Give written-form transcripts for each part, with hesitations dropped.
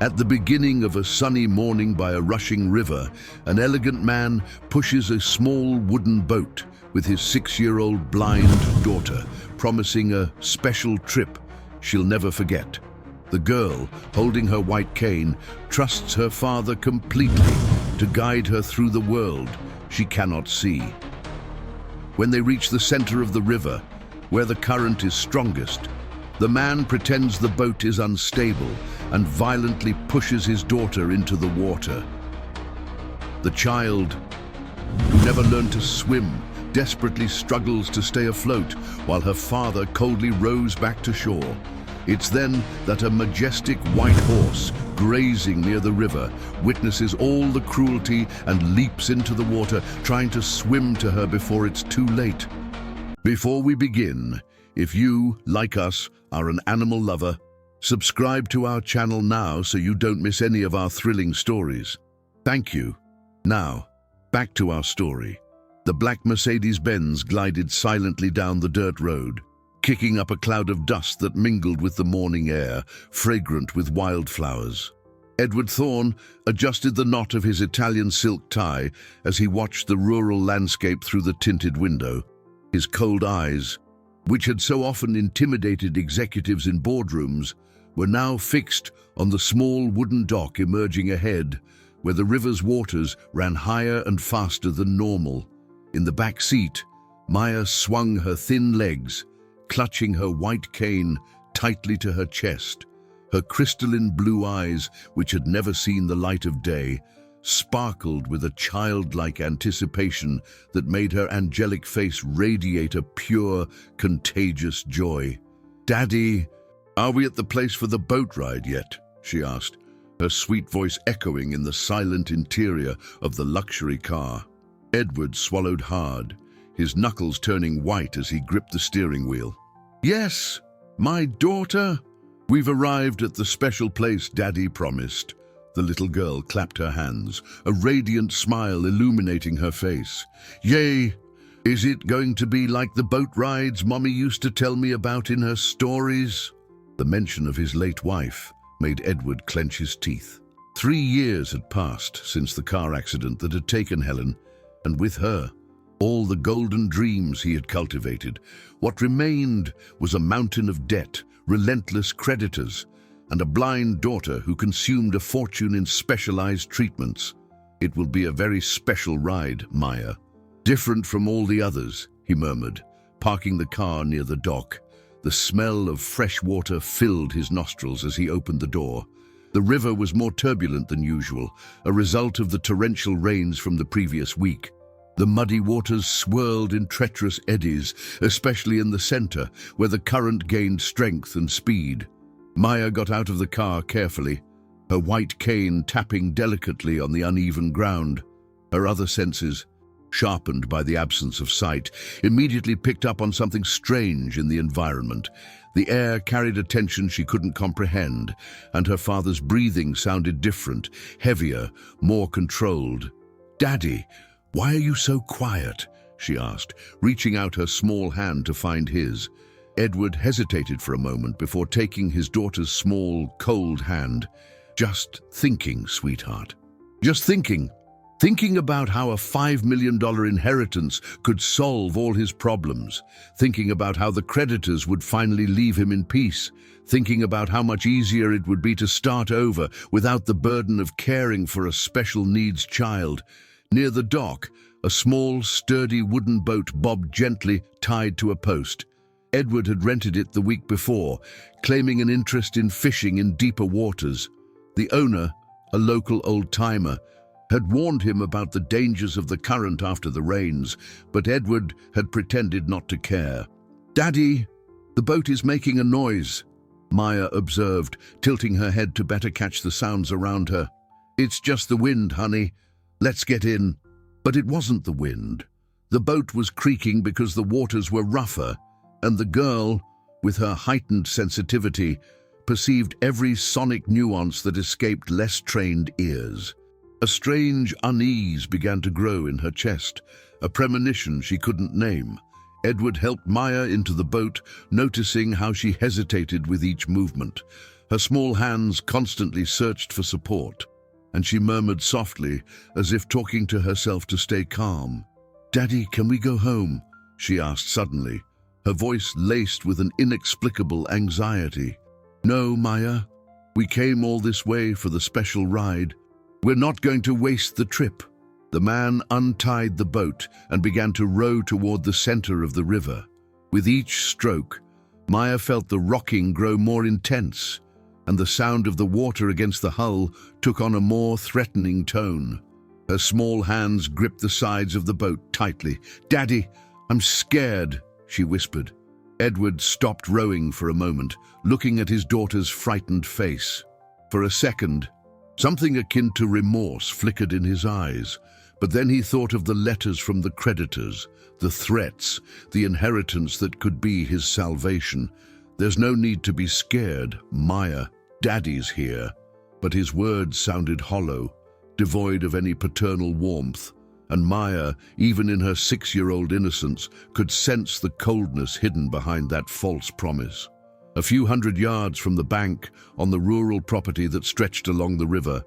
At the beginning of a sunny morning by a rushing river, an elegant man pushes a small wooden boat with his 6-year-old blind daughter, promising a special trip she'll never forget. The girl, holding her white cane, trusts her father completely to guide her through the world she cannot see. When they reach the center of the river, where the current is strongest, the man pretends the boat is unstable and violently pushes his daughter into the water. The child, who never learned to swim, desperately struggles to stay afloat while her father coldly rows back to shore. It's then that a majestic white horse, grazing near the river, witnesses all the cruelty and leaps into the water, trying to swim to her before it's too late. Before we begin, if you, like us, are an animal lover, subscribe to our channel now so you don't miss any of our thrilling stories. Thank you. Now, back to our story. The black Mercedes-Benz glided silently down the dirt road, kicking up a cloud of dust that mingled with the morning air, fragrant with wildflowers. Edward Thorne adjusted the knot of his Italian silk tie as he watched the rural landscape through the tinted window. His cold eyes, which had so often intimidated executives in boardrooms, were now fixed on the small wooden dock emerging ahead, where the river's waters ran higher and faster than normal. In the back seat, Maya swung her thin legs, clutching her white cane tightly to her chest. Her crystalline blue eyes, which had never seen the light of day, sparkled with a childlike anticipation that made her angelic face radiate a pure, contagious joy. "Daddy, are we at the place for the boat ride yet?" she asked, her sweet voice echoing in the silent interior of the luxury car. Edward swallowed hard, his knuckles turning white as he gripped the steering wheel. "Yes, my daughter. We've arrived at the special place Daddy promised." The little girl clapped her hands, a radiant smile illuminating her face. "Yay! Is it going to be like the boat rides Mommy used to tell me about in her stories?" The mention of his late wife made Edward clench his teeth. 3 years had passed since the car accident that had taken Helen, and with her, all the golden dreams he had cultivated. What remained was a mountain of debt, relentless creditors, and a blind daughter who consumed a fortune in specialized treatments. "It will be a very special ride, Maya. Different from all the others," he murmured, parking the car near the dock. The smell of fresh water filled his nostrils as he opened the door. The river was more turbulent than usual, a result of the torrential rains from the previous week. The muddy waters swirled in treacherous eddies, especially in the center, where the current gained strength and speed. Maya got out of the car carefully, her white cane tapping delicately on the uneven ground. Her other senses, sharpened by the absence of sight, immediately picked up on something strange in the environment. The air carried a tension she couldn't comprehend, and her father's breathing sounded different, heavier, more controlled. "Daddy, why are you so quiet?" she asked, reaching out her small hand to find his. Edward hesitated for a moment before taking his daughter's small, cold hand. "Just thinking, sweetheart. Just thinking. Thinking about how a $5 million inheritance could solve all his problems. Thinking about how the creditors would finally leave him in peace. Thinking about how much easier it would be to start over without the burden of caring for a special needs child." Near the dock, a small, sturdy wooden boat bobbed gently, tied to a post. Edward had rented it the week before, claiming an interest in fishing in deeper waters. The owner, a local old-timer, had warned him about the dangers of the current after the rains, but Edward had pretended not to care. "Daddy, the boat is making a noise," Maya observed, tilting her head to better catch the sounds around her. "It's just the wind, honey. Let's get in." But it wasn't the wind. The boat was creaking because the waters were rougher, and the girl, with her heightened sensitivity, perceived every sonic nuance that escaped less trained ears. A strange unease began to grow in her chest, a premonition she couldn't name. Edward helped Maya into the boat, noticing how she hesitated with each movement. Her small hands constantly searched for support, and she murmured softly, as if talking to herself to stay calm. "Daddy, can we go home?" she asked suddenly, her voice laced with an inexplicable anxiety. "No, Maya. We came all this way for the special ride. We're not going to waste the trip." The man untied the boat and began to row toward the center of the river. With each stroke, Maya felt the rocking grow more intense, and the sound of the water against the hull took on a more threatening tone. Her small hands gripped the sides of the boat tightly. "Daddy, I'm scared," she whispered. Edward stopped rowing for a moment, looking at his daughter's frightened face. For a second, something akin to remorse flickered in his eyes, but then he thought of the letters from the creditors, the threats, the inheritance that could be his salvation. "There's no need to be scared, Maya. Daddy's here." But his words sounded hollow, devoid of any paternal warmth, and Maya, even in her 6-year-old innocence, could sense the coldness hidden behind that false promise. A few hundred yards from the bank, on the rural property that stretched along the river,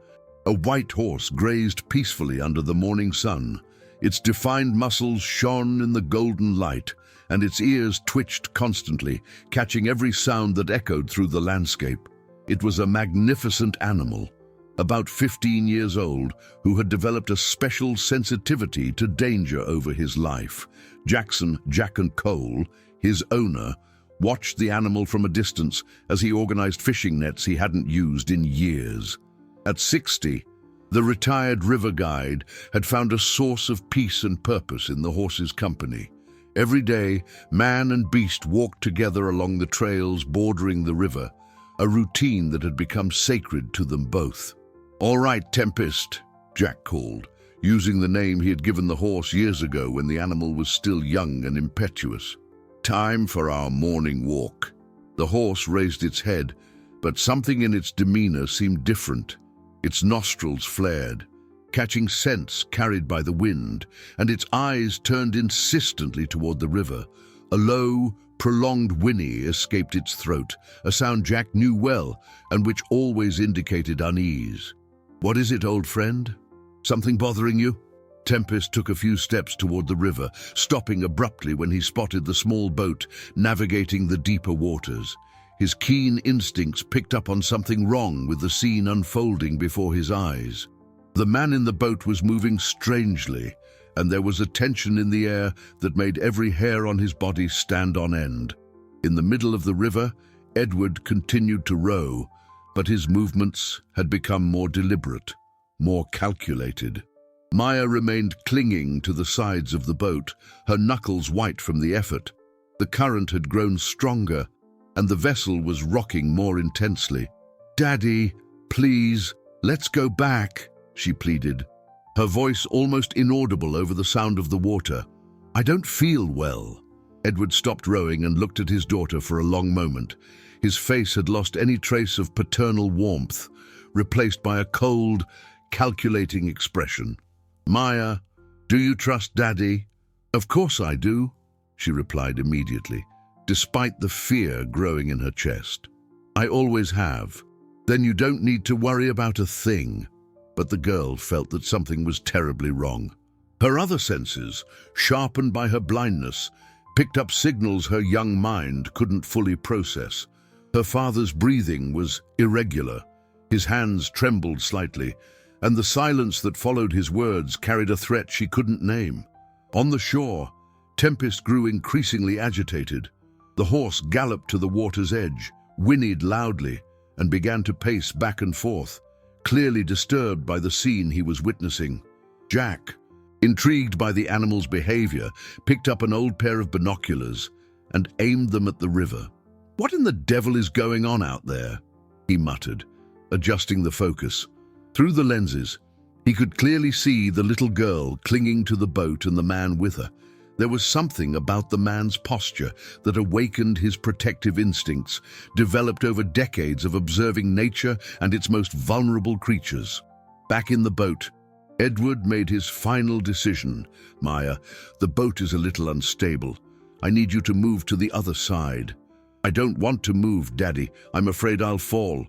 a white horse grazed peacefully under the morning sun. Its defined muscles shone in the golden light, and its ears twitched constantly, catching every sound that echoed through the landscape. It was a magnificent animal, about 15 years old, who had developed a special sensitivity to danger over his life. Jackson "Jack and Cole," his owner, watched the animal from a distance as he organized fishing nets he hadn't used in years. At 60, the retired river guide had found a source of peace and purpose in the horse's company. Every day, man and beast walked together along the trails bordering the river, a routine that had become sacred to them both. "All right, Tempest," Jack called, using the name he had given the horse years ago when the animal was still young and impetuous. "Time for our morning walk." The horse raised its head, but something in its demeanor seemed different. Its nostrils flared, catching scents carried by the wind, and its eyes turned insistently toward the river. A low, prolonged whinny escaped its throat, a sound Jack knew well and which always indicated unease. "What is it, old friend? Something bothering you?" Tempest took a few steps toward the river, stopping abruptly when he spotted the small boat navigating the deeper waters. His keen instincts picked up on something wrong with the scene unfolding before his eyes. The man in the boat was moving strangely, and there was a tension in the air that made every hair on his body stand on end. In the middle of the river, Edward continued to row, but his movements had become more deliberate, more calculated. Maya remained clinging to the sides of the boat, her knuckles white from the effort. The current had grown stronger, and the vessel was rocking more intensely. "Daddy, please, let's go back," she pleaded, her voice almost inaudible over the sound of the water. "I don't feel well." Edward stopped rowing and looked at his daughter for a long moment. His face had lost any trace of paternal warmth, replaced by a cold, calculating expression. "Maya, do you trust Daddy?" "Of course I do," she replied immediately, despite the fear growing in her chest. "I always have." "Then you don't need to worry about a thing." But the girl felt that something was terribly wrong. Her other senses, sharpened by her blindness, picked up signals her young mind couldn't fully process. Her father's breathing was irregular. His hands trembled slightly, and the silence that followed his words carried a threat she couldn't name. On the shore, Tempest grew increasingly agitated. The horse galloped to the water's edge, whinnied loudly, and began to pace back and forth, clearly disturbed by the scene he was witnessing. Jack, intrigued by the animal's behavior, picked up an old pair of binoculars and aimed them at the river. "What in the devil is going on out there?" he muttered, adjusting the focus. Through the lenses, he could clearly see the little girl clinging to the boat and the man with her. There was something about the man's posture that awakened his protective instincts, developed over decades of observing nature and its most vulnerable creatures. Back in the boat, Edward made his final decision. "Maya, the boat is a little unstable. I need you to move to the other side." "I don't want to move, Daddy. I'm afraid I'll fall."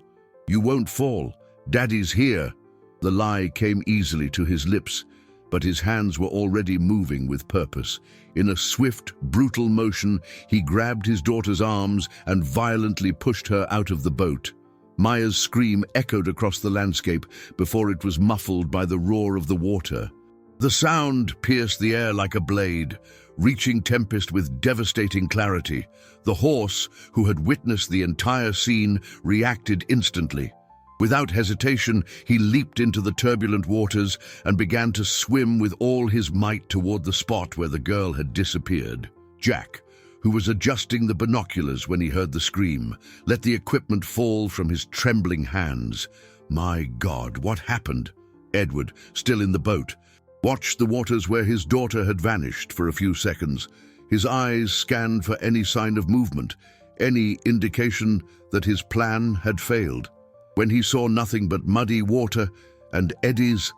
"You won't fall. Daddy's here." The lie came easily to his lips, but his hands were already moving with purpose. In a swift, brutal motion, he grabbed his daughter's arms and violently pushed her out of the boat. Maya's scream echoed across the landscape before it was muffled by the roar of the water. The sound pierced the air like a blade, reaching Tempest with devastating clarity. The horse, who had witnessed the entire scene, reacted instantly. Without hesitation, he leaped into the turbulent waters and began to swim with all his might toward the spot where the girl had disappeared. Jack, who was adjusting the binoculars when he heard the scream, let the equipment fall from his trembling hands. My God, what happened? Edward, still in the boat, watched the waters where his daughter had vanished for a few seconds. His eyes scanned for any sign of movement, any indication that his plan had failed. When he saw nothing but muddy water and eddies,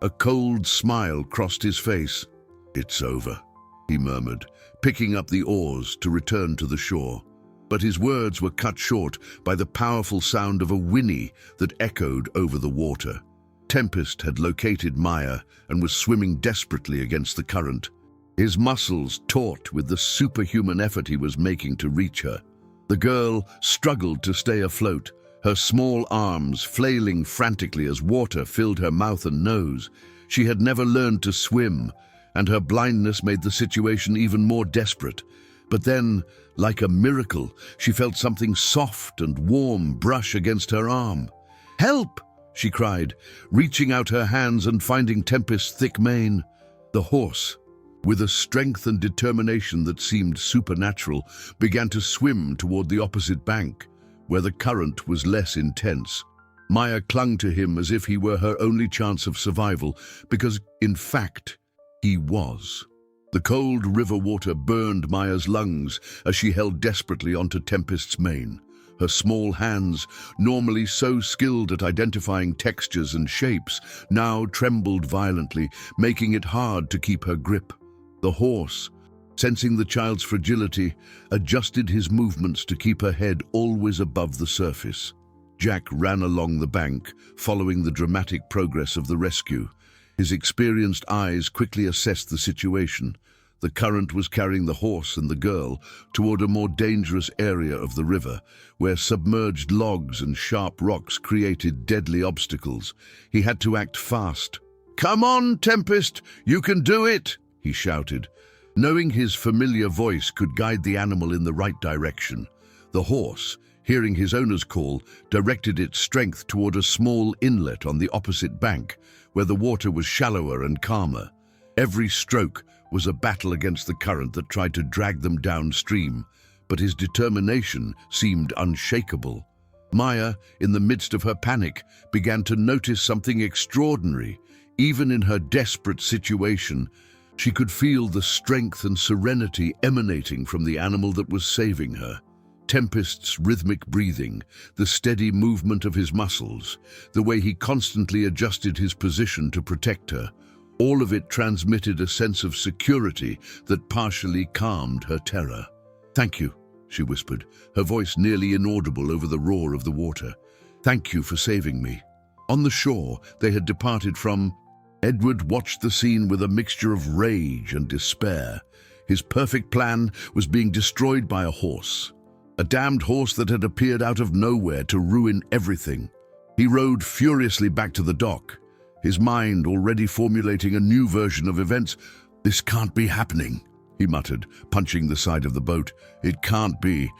a cold smile crossed his face. "It's over," he murmured, picking up the oars to return to the shore. But his words were cut short by the powerful sound of a whinny that echoed over the water. Tempest had located Maya and was swimming desperately against the current, his muscles taut with the superhuman effort he was making to reach her. The girl struggled to stay afloat, her small arms flailing frantically as water filled her mouth and nose. She had never learned to swim, and her blindness made the situation even more desperate. But then, like a miracle, she felt something soft and warm brush against her arm. "Help!" she cried, reaching out her hands and finding Tempest's thick mane. The horse, with a strength and determination that seemed supernatural, began to swim toward the opposite bank, where the current was less intense. Maya clung to him as if he were her only chance of survival, because, in fact, he was. The cold river water burned Maya's lungs as she held desperately onto Tempest's mane. Her small hands, normally so skilled at identifying textures and shapes, now trembled violently, making it hard to keep her grip. The horse, sensing the child's fragility, adjusted his movements to keep her head always above the surface. Jack ran along the bank, following the dramatic progress of the rescue. His experienced eyes quickly assessed the situation. The current was carrying the horse and the girl toward a more dangerous area of the river, where submerged logs and sharp rocks created deadly obstacles. He had to act fast. "Come on, Tempest! You can do it!" he shouted, knowing his familiar voice could guide the animal in the right direction. The horse, hearing his owner's call, directed its strength toward a small inlet on the opposite bank, where the water was shallower and calmer. Every stroke was a battle against the current that tried to drag them downstream, but his determination seemed unshakable. Maya, in the midst of her panic, began to notice something extraordinary. Even in her desperate situation, she could feel the strength and serenity emanating from the animal that was saving her. Tempest's rhythmic breathing, the steady movement of his muscles, the way he constantly adjusted his position to protect her, all of it transmitted a sense of security that partially calmed her terror. "Thank you," she whispered, her voice nearly inaudible over the roar of the water. "Thank you for saving me." On the shore they had departed from, Edward watched the scene with a mixture of rage and despair. His perfect plan was being destroyed by a horse. A damned horse that had appeared out of nowhere to ruin everything. He rode furiously back to the dock, his mind already formulating a new version of events. "This can't be happening," he muttered, punching the side of the boat. "It can't be,"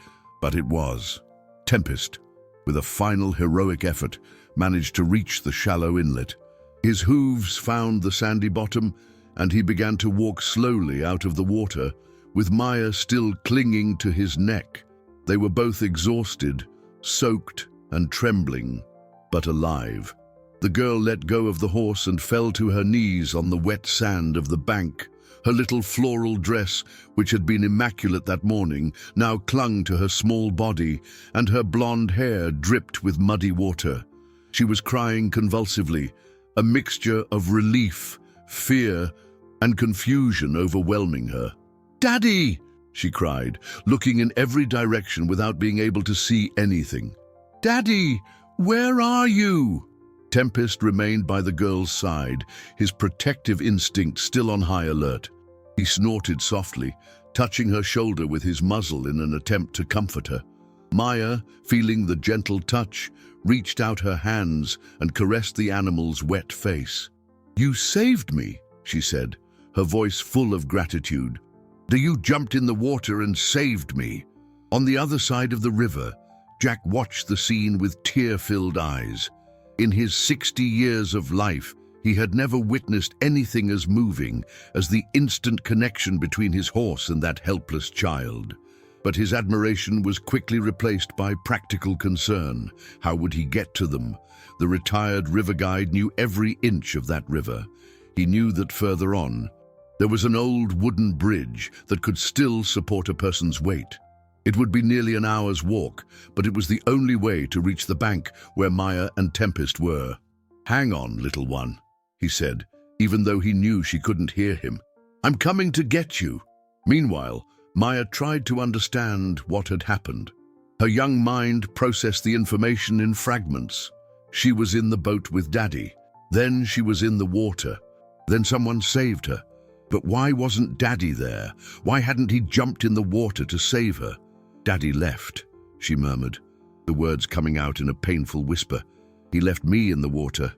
but it was. Tempest, with a final heroic effort, managed to reach the shallow inlet. His hooves found the sandy bottom, and he began to walk slowly out of the water, with Maya still clinging to his neck. They were both exhausted, soaked and trembling, but alive. The girl let go of the horse and fell to her knees on the wet sand of the bank. Her little floral dress, which had been immaculate that morning, now clung to her small body, and her blonde hair dripped with muddy water. She was crying convulsively, a mixture of relief, fear, and confusion overwhelming her. "Daddy!" she cried, looking in every direction without being able to see anything. "Daddy, where are you?" Tempest remained by the girl's side, his protective instinct still on high alert. He snorted softly, touching her shoulder with his muzzle in an attempt to comfort her. Maya, feeling the gentle touch, reached out her hands and caressed the animal's wet face. "You saved me," she said, her voice full of gratitude. "You jumped in the water and saved me." On the other side of the river, Jack watched the scene with tear-filled eyes. In his 60 years of life, he had never witnessed anything as moving as the instant connection between his horse and that helpless child. But his admiration was quickly replaced by practical concern. How would he get to them? The retired river guide knew every inch of that river. He knew that further on, there was an old wooden bridge that could still support a person's weight. It would be nearly an hour's walk, but it was the only way to reach the bank where Maya and Tempest were. "Hang on, little one," he said, even though he knew she couldn't hear him. "I'm coming to get you." Meanwhile, Maya tried to understand what had happened. Her young mind processed the information in fragments. She was in the boat with Daddy. Then she was in the water. Then someone saved her. But why wasn't Daddy there? Why hadn't he jumped in the water to save her? "Daddy left," she murmured, the words coming out in a painful whisper. "He left me in the water,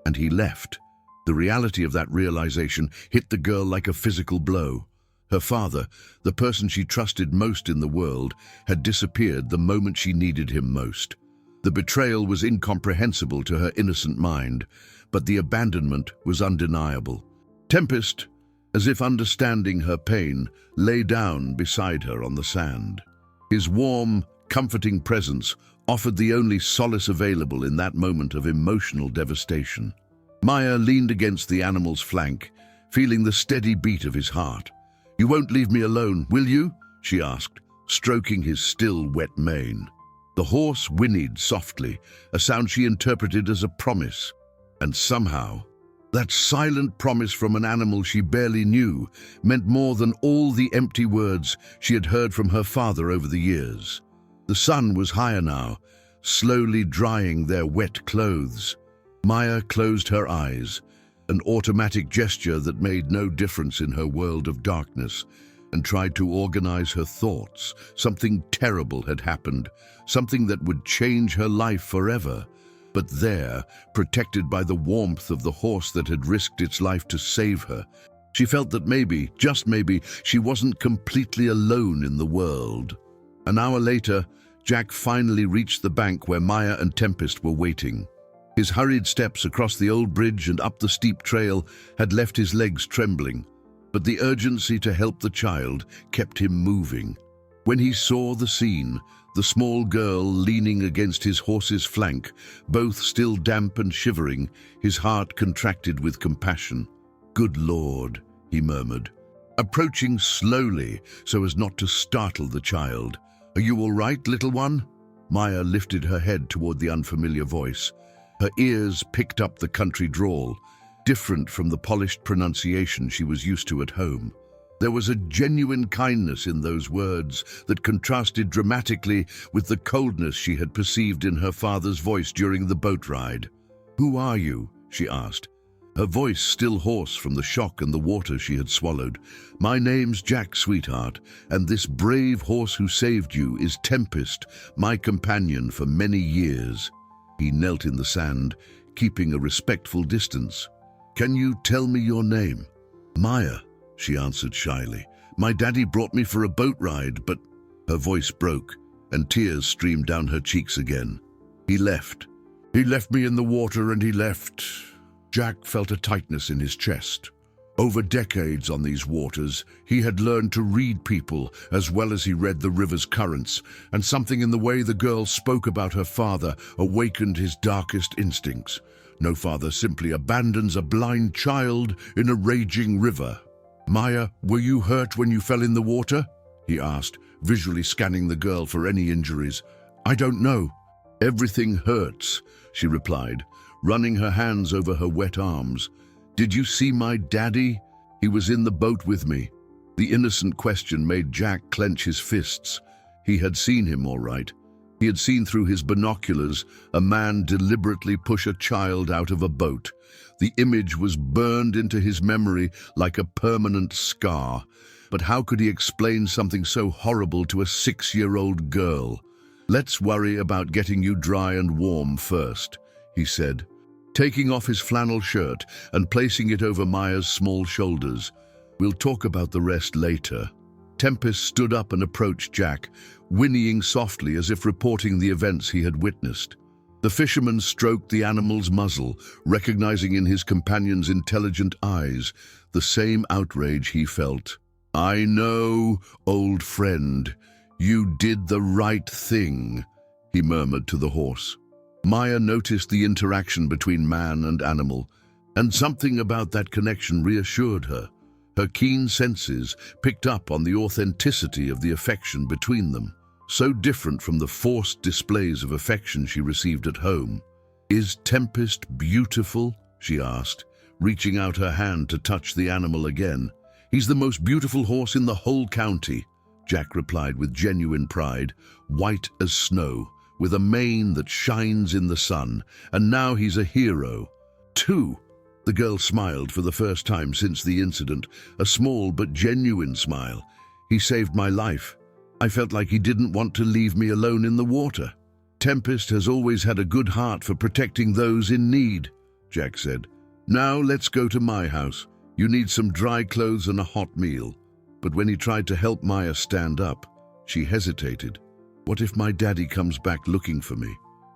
and he left." The reality of that realization hit the girl like a physical blow. Her father, the person she trusted most in the world, had disappeared the moment she needed him most. The betrayal was incomprehensible to her innocent mind, but the abandonment was undeniable. Tempest, as if understanding her pain, lay down beside her on the sand. His warm, comforting presence offered the only solace available in that moment of emotional devastation. Maya leaned against the animal's flank, feeling the steady beat of his heart. "You won't leave me alone, will you?" she asked, stroking his still wet mane. The horse whinnied softly, a sound she interpreted as a promise. And somehow, that silent promise from an animal she barely knew meant more than all the empty words she had heard from her father over the years. The sun was higher now, slowly drying their wet clothes. Maya closed her eyes, an automatic gesture that made no difference in her world of darkness, and tried to organize her thoughts. Something terrible had happened, something that would change her life forever. But there, protected by the warmth of the horse that had risked its life to save her, she felt that maybe, just maybe, she wasn't completely alone in the world. An hour later, Jack finally reached the bank where Maya and Tempest were waiting. His hurried steps across the old bridge and up the steep trail had left his legs trembling, but the urgency to help the child kept him moving. When he saw the scene, the small girl leaning against his horse's flank, both still damp and shivering, his heart contracted with compassion. "Good Lord," he murmured, approaching slowly so as not to startle the child. "Are you all right, little one?" Maya lifted her head toward the unfamiliar voice. Her ears picked up the country drawl, different from the polished pronunciation she was used to at home. There was a genuine kindness in those words that contrasted dramatically with the coldness she had perceived in her father's voice during the boat ride. "Who are you?" she asked, her voice still hoarse from the shock and the water she had swallowed. "My name's Jack, sweetheart, and this brave horse who saved you is Tempest, my companion for many years." He knelt in the sand, keeping a respectful distance. "Can you tell me your name?" "Maya," she answered shyly. "My daddy brought me for a boat ride, but—" Her voice broke, and tears streamed down her cheeks again. "He left. He left me in the water, and he left—" Jack felt a tightness in his chest. Over decades on these waters, he had learned to read people as well as he read the river's currents, and something in the way the girl spoke about her father awakened his darkest instincts. No father simply abandons a blind child in a raging river. "Maya, were you hurt when you fell in the water?" he asked, visually scanning the girl for any injuries. "I don't know." "Everything hurts," she replied, running her hands over her wet arms. "Did you see my daddy? He was in the boat with me." The innocent question made Jack clench his fists. He had seen him, all right. He had seen through his binoculars a man deliberately push a child out of a boat. The image was burned into his memory like a permanent scar. But how could he explain something so horrible to a 6-year-old girl? "Let's worry about getting you dry and warm first," he said, taking off his flannel shirt and placing it over Maya's small shoulders. "We'll talk about the rest later." Tempest stood up and approached Jack, whinnying softly as if reporting the events he had witnessed. The fisherman stroked the animal's muzzle, recognizing in his companion's intelligent eyes the same outrage he felt. "I know, old friend, you did the right thing," he murmured to the horse. Maya noticed the interaction between man and animal, and something about that connection reassured her. Her keen senses picked up on the authenticity of the affection between them, so different from the forced displays of affection she received at home. "Is Tempest beautiful?" she asked, reaching out her hand to touch the animal again. "He's the most beautiful horse in the whole county," Jack replied with genuine pride, "white as snow, with a mane that shines in the sun, and now he's a hero. Too." The girl smiled for the first time since the incident, a small but genuine smile. "He saved my life. I felt like he didn't want to leave me alone in the water." "Tempest has always had a good heart for protecting those in need," Jack said. "Now let's go to my house. You need some dry clothes and a hot meal." But when he tried to help Maya stand up, she hesitated. "What if my daddy comes back looking for me?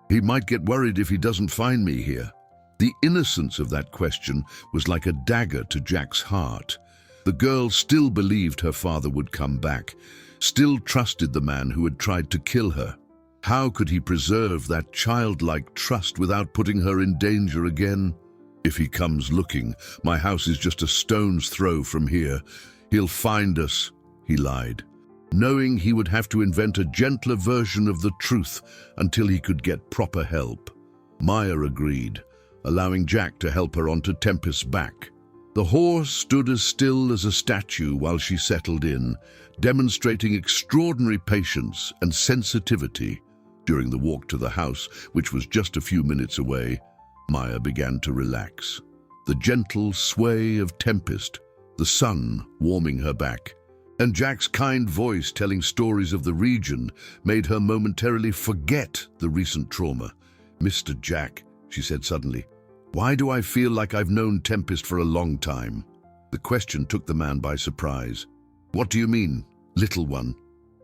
He might get worried if he doesn't find me here." The innocence of that question was like a dagger to Jack's heart. The girl still believed her father would come back, still trusted the man who had tried to kill her. How could he preserve that childlike trust without putting her in danger again? "If he comes looking, my house is just a stone's throw from here. He'll find us," he lied, knowing he would have to invent a gentler version of the truth until he could get proper help. Maya agreed, allowing Jack to help her onto Tempest's back. The horse stood as still as a statue while she settled in, demonstrating extraordinary patience and sensitivity. During the walk to the house, which was just a few minutes away, Maya began to relax. The gentle sway of Tempest, the sun warming her back, and Jack's kind voice telling stories of the region made her momentarily forget the recent trauma. "Mr. Jack," she said suddenly, "why do I feel like I've known Tempest for a long time?" The question took the man by surprise. "What do you mean, little one?"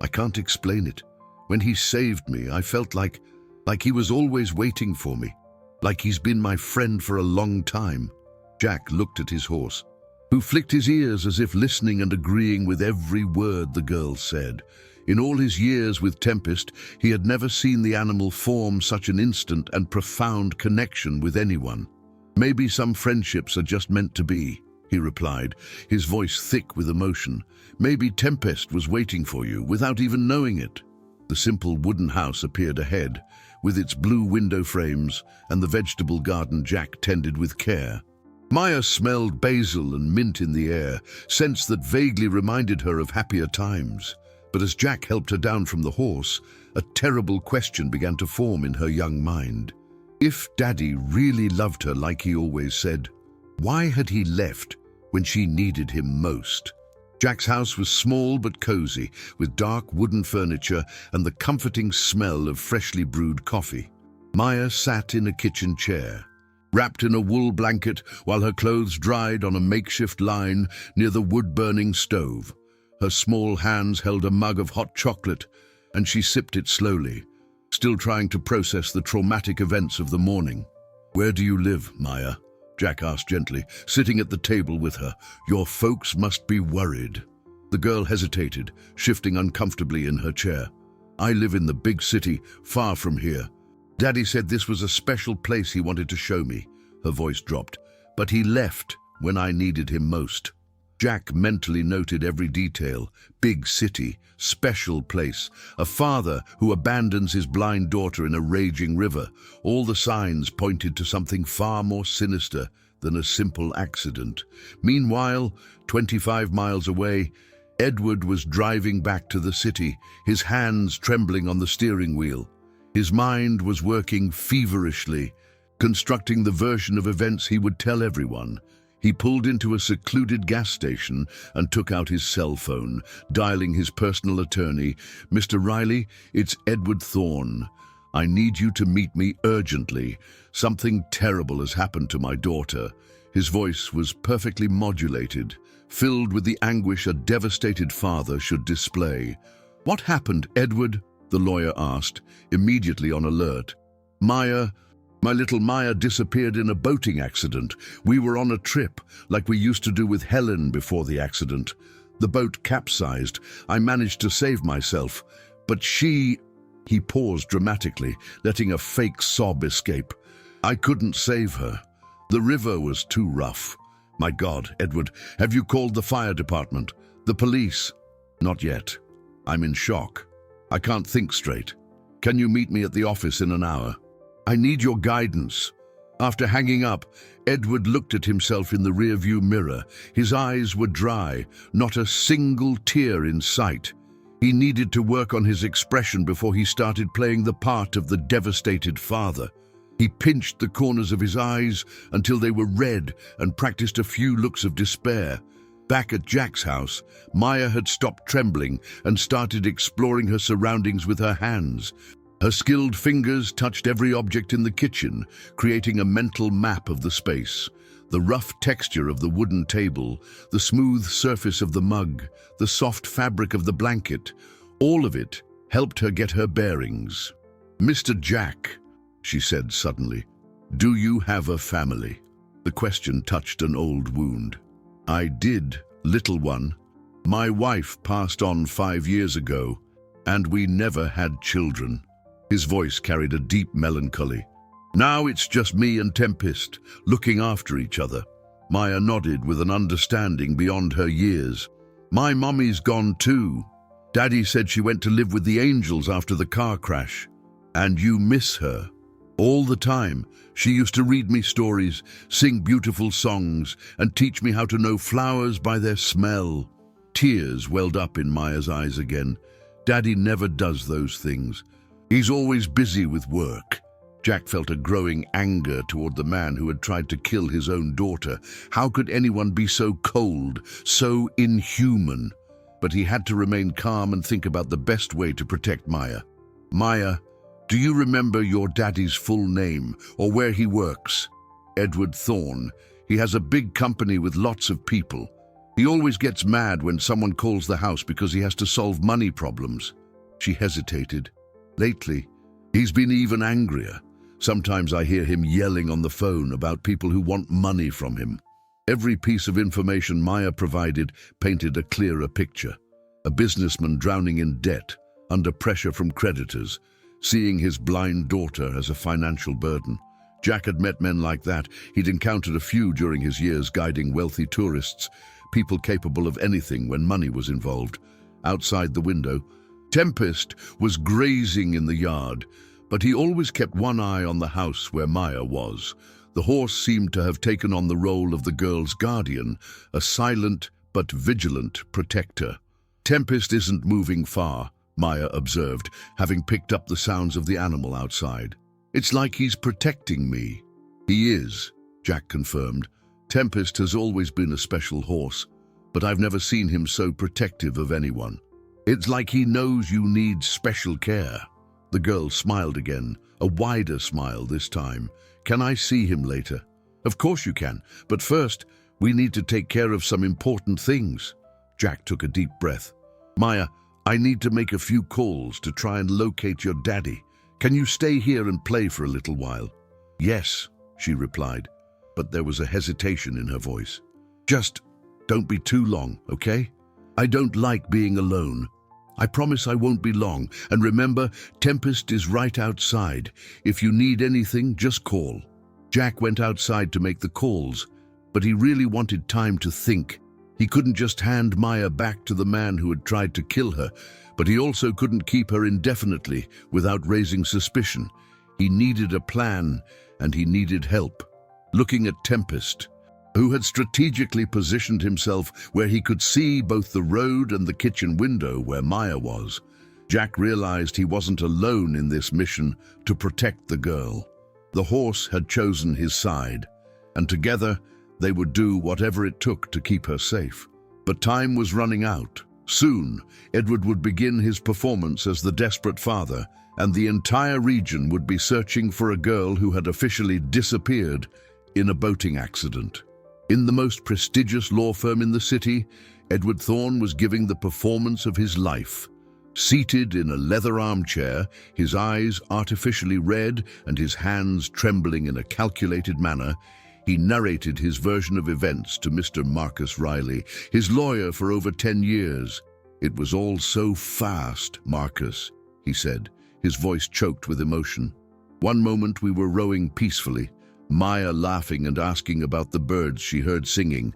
"I can't explain it. When he saved me, I felt like he was always waiting for me, like he's been my friend for a long time." Jack looked at his horse, who flicked his ears as if listening and agreeing with every word the girl said. In all his years with Tempest, he had never seen the animal form such an instant and profound connection with anyone. "Maybe some friendships are just meant to be," he replied, his voice thick with emotion. "Maybe Tempest was waiting for you without even knowing it." The simple wooden house appeared ahead, with its blue window frames and the vegetable garden Jack tended with care. Maya smelled basil and mint in the air, scents that vaguely reminded her of happier times. But as Jack helped her down from the horse, a terrible question began to form in her young mind. If Daddy really loved her like he always said, why had he left when she needed him most? Jack's house was small but cozy, with dark wooden furniture and the comforting smell of freshly brewed coffee. Maya sat in a kitchen chair, wrapped in a wool blanket while her clothes dried on a makeshift line near the wood-burning stove. Her small hands held a mug of hot chocolate, and she sipped it slowly, still trying to process the traumatic events of the morning. "Where do you live, Maya?" Jack asked gently, sitting at the table with her. "Your folks must be worried." The girl hesitated, shifting uncomfortably in her chair. "I live in the big city, far from here. Daddy said this was a special place he wanted to show me." Her voice dropped. "But he left when I needed him most." Jack mentally noted every detail. Big city, special place, a father who abandons his blind daughter in a raging river. All the signs pointed to something far more sinister than a simple accident. Meanwhile, 25 miles away, Edward was driving back to the city, his hands trembling on the steering wheel. His mind was working feverishly, constructing the version of events he would tell everyone. He pulled into a secluded gas station and took out his cell phone, dialing his personal attorney. "Mr. Riley, it's Edward Thorne. I need you to meet me urgently. Something terrible has happened to my daughter." His voice was perfectly modulated, filled with the anguish a devastated father should display. "What happened, Edward?" the lawyer asked, immediately on alert. My little Maya disappeared in a boating accident. We were on a trip, like we used to do with Helen before the accident. The boat capsized. I managed to save myself, but she..." He paused dramatically, letting a fake sob escape. "I couldn't save her. The river was too rough." "My God, Edward, have you called the fire department? The police?" "Not yet. I'm in shock. I can't think straight. Can you meet me at the office in an hour? I need your guidance." After hanging up, Edward looked at himself in the rearview mirror. His eyes were dry, not a single tear in sight. He needed to work on his expression before he started playing the part of the devastated father. He pinched the corners of his eyes until they were red and practiced a few looks of despair. Back at Jack's house, Maya had stopped trembling and started exploring her surroundings with her hands. Her skilled fingers touched every object in the kitchen, creating a mental map of the space. The rough texture of the wooden table, the smooth surface of the mug, the soft fabric of the blanket, all of it helped her get her bearings. "Mr. Jack," she said suddenly, "do you have a family?" The question touched an old wound. "I did, little one. My wife passed on 5 years ago, and we never had children." His voice carried a deep melancholy. "Now it's just me and Tempest, looking after each other." Maya nodded with an understanding beyond her years. "My mummy's gone too. Daddy said she went to live with the angels after the car crash. And you miss her. All the time, she used to read me stories, sing beautiful songs, and teach me how to know flowers by their smell." Tears welled up in Maya's eyes again. "Daddy never does those things. He's always busy with work." Jack felt a growing anger toward the man who had tried to kill his own daughter. How could anyone be so cold, so inhuman? But he had to remain calm and think about the best way to protect Maya. "Maya, do you remember your daddy's full name or where he works?" "Edward Thorne. He has a big company with lots of people. He always gets mad when someone calls the house because he has to solve money problems." She hesitated. "Lately, he's been even angrier. Sometimes I hear him yelling on the phone about people who want money from him." Every piece of information Maya provided painted a clearer picture. A businessman drowning in debt, under pressure from creditors, seeing his blind daughter as a financial burden. Jack had met men like that. He'd encountered a few during his years guiding wealthy tourists, people capable of anything when money was involved. Outside the window, Tempest was grazing in the yard, but he always kept one eye on the house where Maya was. The horse seemed to have taken on the role of the girl's guardian, a silent but vigilant protector. "Tempest isn't moving far," Maya observed, having picked up the sounds of the animal outside. "It's like he's protecting me." "He is," Jack confirmed. "Tempest has always been a special horse, but I've never seen him so protective of anyone. It's like he knows you need special care." The girl smiled again, a wider smile this time. "Can I see him later?" "Of course you can, but first, we need to take care of some important things." Jack took a deep breath. "Maya, I need to make a few calls to try and locate your daddy. Can you stay here and play for a little while?" "Yes," she replied, but there was a hesitation in her voice. "Just don't be too long, okay? I don't like being alone. I promise I won't be long, and remember, Tempest is right outside. If you need anything, just call." Jack went outside to make the calls, but he really wanted time to think. He couldn't just hand Maya back to the man who had tried to kill her, but he also couldn't keep her indefinitely without raising suspicion. He needed a plan, and he needed help. Looking at Tempest, who had strategically positioned himself where he could see both the road and the kitchen window where Maya was. Jack realized he wasn't alone in this mission to protect the girl. The horse had chosen his side, and together they would do whatever it took to keep her safe. But time was running out. Soon, Edward would begin his performance as the desperate father, and the entire region would be searching for a girl who had officially disappeared in a boating accident. In the most prestigious law firm in the city, Edward Thorne was giving the performance of his life. Seated in a leather armchair, his eyes artificially red and his hands trembling in a calculated manner, he narrated his version of events to Mr. Marcus Riley, his lawyer for over 10 years. "It was all so fast, Marcus," he said, his voice choked with emotion. "One moment we were rowing peacefully, Maya laughing and asking about the birds she heard singing.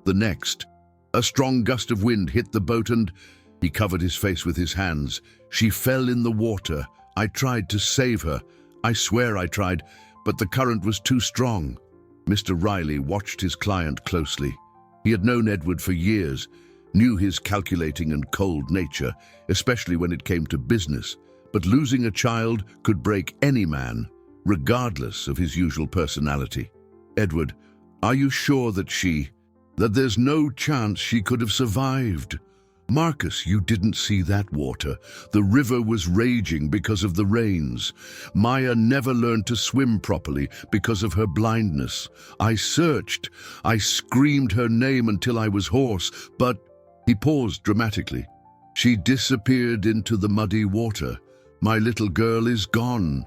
The next, a strong gust of wind hit the boat and—" He covered his face with his hands. "She fell in the water. I tried to save her. I swear I tried, but the current was too strong." Mr. Riley watched his client closely. He had known Edward for years, knew his calculating and cold nature, especially when it came to business. But losing a child could break any man, regardless of his usual personality. "Edward, are you sure that there's no chance she could have survived?" "Marcus, you didn't see that water. The river was raging because of the rains. Maya never learned to swim properly because of her blindness. I searched. I screamed her name until I was hoarse, but—" He paused dramatically. "She disappeared into the muddy water. My little girl is gone."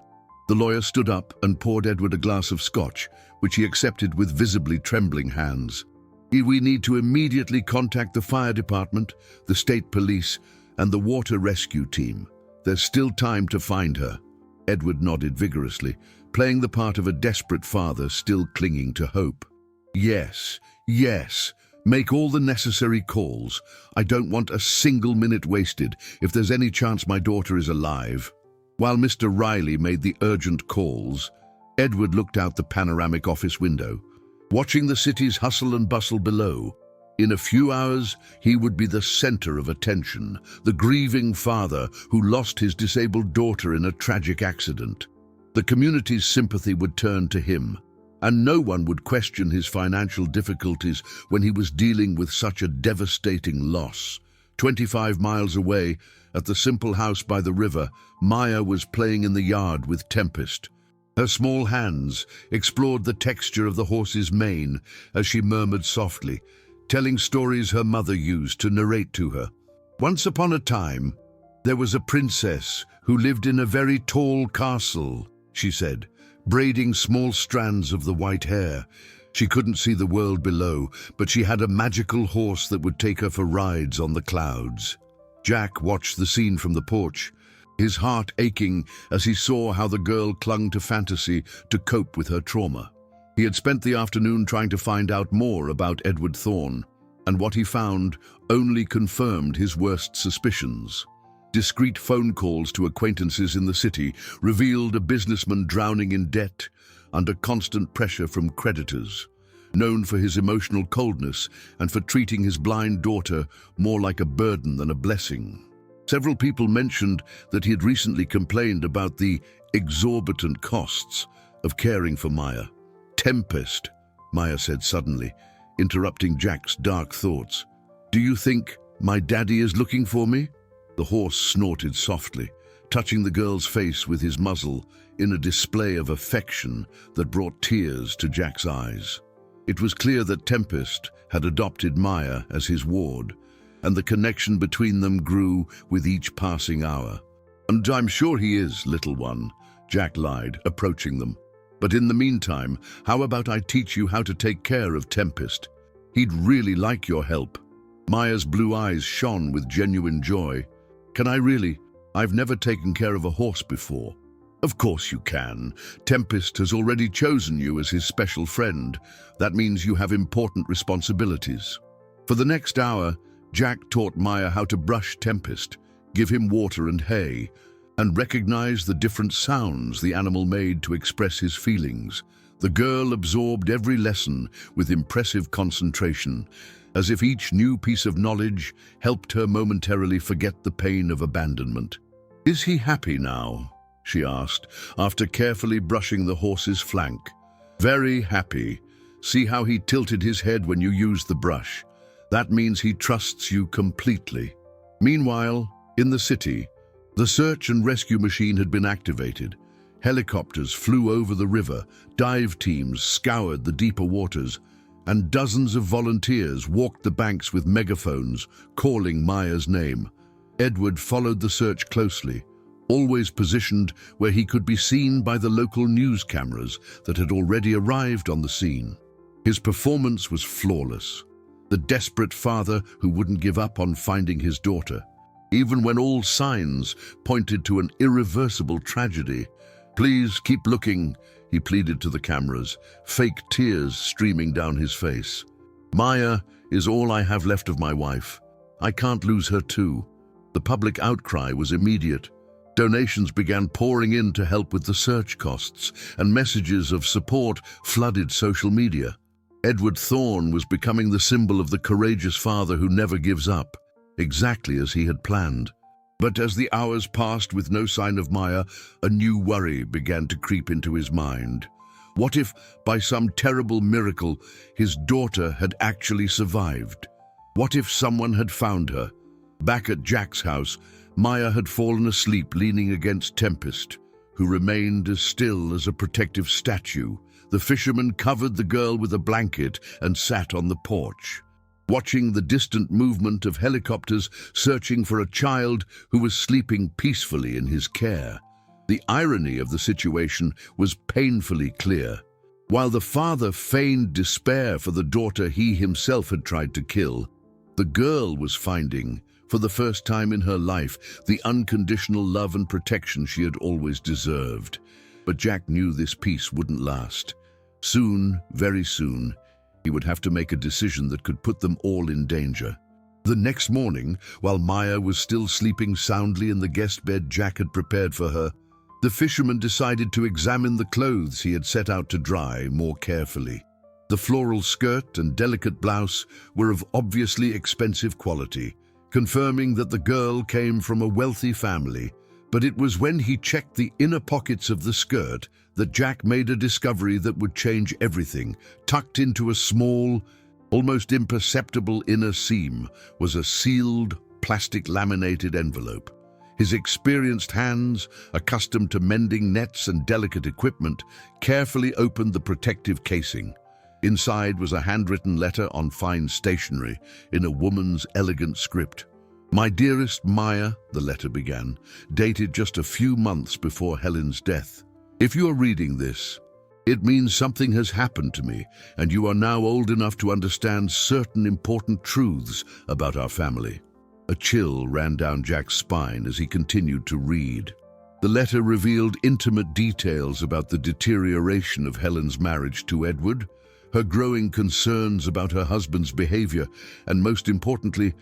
The lawyer stood up and poured Edward a glass of scotch, which he accepted with visibly trembling hands. "We need to immediately contact the fire department, the state police, and the water rescue team. There's still time to find her." Edward nodded vigorously, playing the part of a desperate father still clinging to hope. Yes. Make all the necessary calls. I don't want a single minute wasted if there's any chance my daughter is alive." While Mr. Riley made the urgent calls, Edward looked out the panoramic office window, watching the city's hustle and bustle below. In a few hours, he would be the center of attention, the grieving father who lost his disabled daughter in a tragic accident. The community's sympathy would turn to him, and no one would question his financial difficulties when he was dealing with such a devastating loss. 25 miles away, at the simple house by the river, Maya was playing in the yard with Tempest. Her small hands explored the texture of the horse's mane as she murmured softly, telling stories her mother used to narrate to her. "Once upon a time, there was a princess who lived in a very tall castle," she said, braiding small strands of the white hair. "She couldn't see the world below, but she had a magical horse that would take her for rides on the clouds." Jack watched the scene from the porch, his heart aching as he saw how the girl clung to fantasy to cope with her trauma. He had spent the afternoon trying to find out more about Edward Thorne, and what he found only confirmed his worst suspicions. Discreet phone calls to acquaintances in the city revealed a businessman drowning in debt under constant pressure from creditors, known for his emotional coldness and for treating his blind daughter more like a burden than a blessing. Several people mentioned that he had recently complained about the exorbitant costs of caring for Maya. "Tempest," Maya said suddenly, interrupting Jack's dark thoughts. "Do you think my daddy is looking for me?" The horse snorted softly, touching the girl's face with his muzzle in a display of affection that brought tears to Jack's eyes. It was clear that Tempest had adopted Maya as his ward, and the connection between them grew with each passing hour. "And I'm sure he is, little one," Jack lied, approaching them. "But in the meantime, how about I teach you how to take care of Tempest? He'd really like your help." Maya's blue eyes shone with genuine joy. "Can I really? I've never taken care of a horse before." "Of course you can. Tempest has already chosen you as his special friend. That means you have important responsibilities." For the next hour, Jack taught Maya how to brush Tempest, give him water and hay, and recognize the different sounds the animal made to express his feelings. The girl absorbed every lesson with impressive concentration, as if each new piece of knowledge helped her momentarily forget the pain of abandonment. "Is he happy now?" she asked, after carefully brushing the horse's flank. "Very happy. See how he tilted his head when you used the brush. That means he trusts you completely." Meanwhile, in the city, the search and rescue machine had been activated. Helicopters flew over the river, dive teams scoured the deeper waters, and dozens of volunteers walked the banks with megaphones, calling Maya's name. Edward followed the search closely, always positioned where he could be seen by the local news cameras that had already arrived on the scene. His performance was flawless. The desperate father who wouldn't give up on finding his daughter, even when all signs pointed to an irreversible tragedy. "Please keep looking," he pleaded to the cameras, fake tears streaming down his face. "Maya is all I have left of my wife. I can't lose her too." The public outcry was immediate. Donations began pouring in to help with the search costs, and messages of support flooded social media. Edward Thorne was becoming the symbol of the courageous father who never gives up, exactly as he had planned. But as the hours passed with no sign of Maya, a new worry began to creep into his mind. What if, by some terrible miracle, his daughter had actually survived? What if someone had found her? Back at Jack's house, Maya had fallen asleep leaning against Tempest, who remained as still as a protective statue. The fisherman covered the girl with a blanket and sat on the porch, watching the distant movement of helicopters searching for a child who was sleeping peacefully in his care. The irony of the situation was painfully clear. While the father feigned despair for the daughter he himself had tried to kill, the girl was finding, for the first time in her life, the unconditional love and protection she had always deserved. But Jack knew this peace wouldn't last. Soon, very soon, he would have to make a decision that could put them all in danger. The next morning, while Maya was still sleeping soundly in the guest bed Jack had prepared for her, the fisherman decided to examine the clothes he had set out to dry more carefully. The floral skirt and delicate blouse were of obviously expensive quality, confirming that the girl came from a wealthy family. But it was when he checked the inner pockets of the skirt that Jack made a discovery that would change everything. Tucked into a small, almost imperceptible inner seam was a sealed, plastic laminated envelope. His experienced hands, accustomed to mending nets and delicate equipment, carefully opened the protective casing. Inside was a handwritten letter on fine stationery in a woman's elegant script. "My dearest Maya," the letter began, dated just a few months before Helen's death. "If you are reading this, it means something has happened to me, and you are now old enough to understand certain important truths about our family." A chill ran down Jack's spine as he continued to read. The letter revealed intimate details about the deterioration of Helen's marriage to Edward, her growing concerns about her husband's behavior, and most importantly,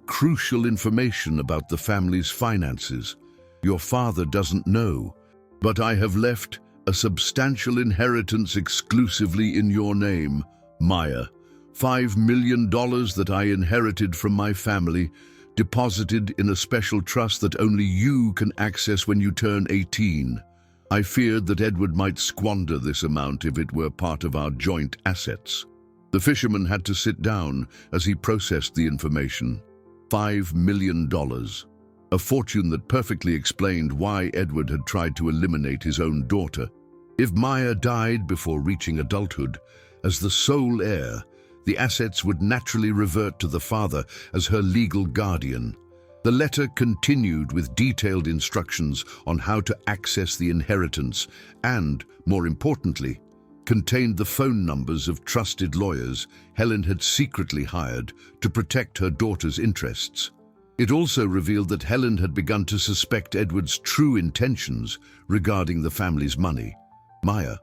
crucial information about the family's finances. "Your father doesn't know, but I have left a substantial inheritance exclusively in your name, Maya. $5 million that I inherited from my family, deposited in a special trust that only you can access when you turn 18. I feared that Edward might squander this amount if it were part of our joint assets." The fisherman had to sit down as he processed the information. $5 million. A fortune that perfectly explained why Edward had tried to eliminate his own daughter. If Maya died before reaching adulthood, as the sole heir, the assets would naturally revert to the father as her legal guardian. The letter continued with detailed instructions on how to access the inheritance and, more importantly, contained the phone numbers of trusted lawyers Helen had secretly hired to protect her daughter's interests. It also revealed that Helen had begun to suspect Edward's true intentions regarding the family's money. "Maya,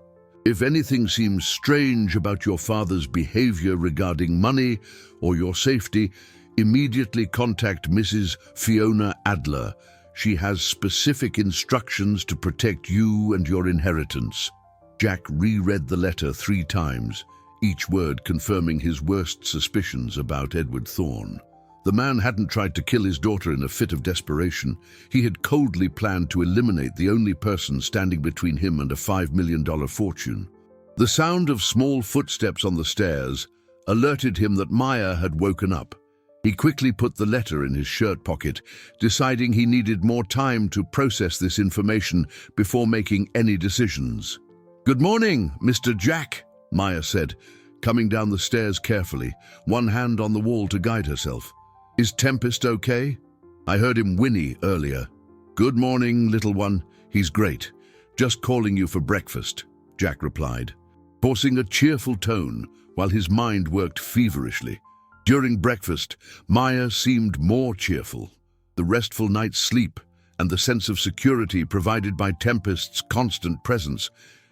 if anything seems strange about your father's behavior regarding money or your safety, immediately contact Mrs. Fiona Adler. She has specific instructions to protect you and your inheritance." Jack reread the letter 3 times, each word confirming his worst suspicions about Edward Thorne. The man hadn't tried to kill his daughter in a fit of desperation. He had coldly planned to eliminate the only person standing between him and a $5 million fortune. The sound of small footsteps on the stairs alerted him that Maya had woken up. He quickly put the letter in his shirt pocket, deciding he needed more time to process this information before making any decisions. "Good morning, Mr. Jack," Maya said, coming down the stairs carefully, one hand on the wall to guide herself. "Is Tempest okay? I heard him whinny earlier." "Good morning, little one. He's great. Just calling you for breakfast," Jack replied, forcing a cheerful tone while his mind worked feverishly. During breakfast, Maya seemed more cheerful. The restful night's sleep and the sense of security provided by Tempest's constant presence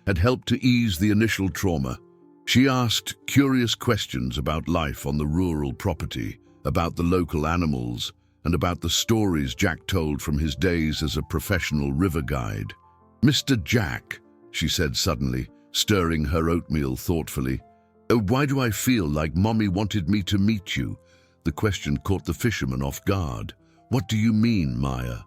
had helped to ease the initial trauma. She asked curious questions about life on the rural property, about the local animals, and about the stories Jack told from his days as a professional river guide. "Mr. Jack," she said suddenly, stirring her oatmeal thoughtfully, "Why do I feel like Mommy wanted me to meet you?" The question caught the fisherman off guard. "What do you mean, Maya?"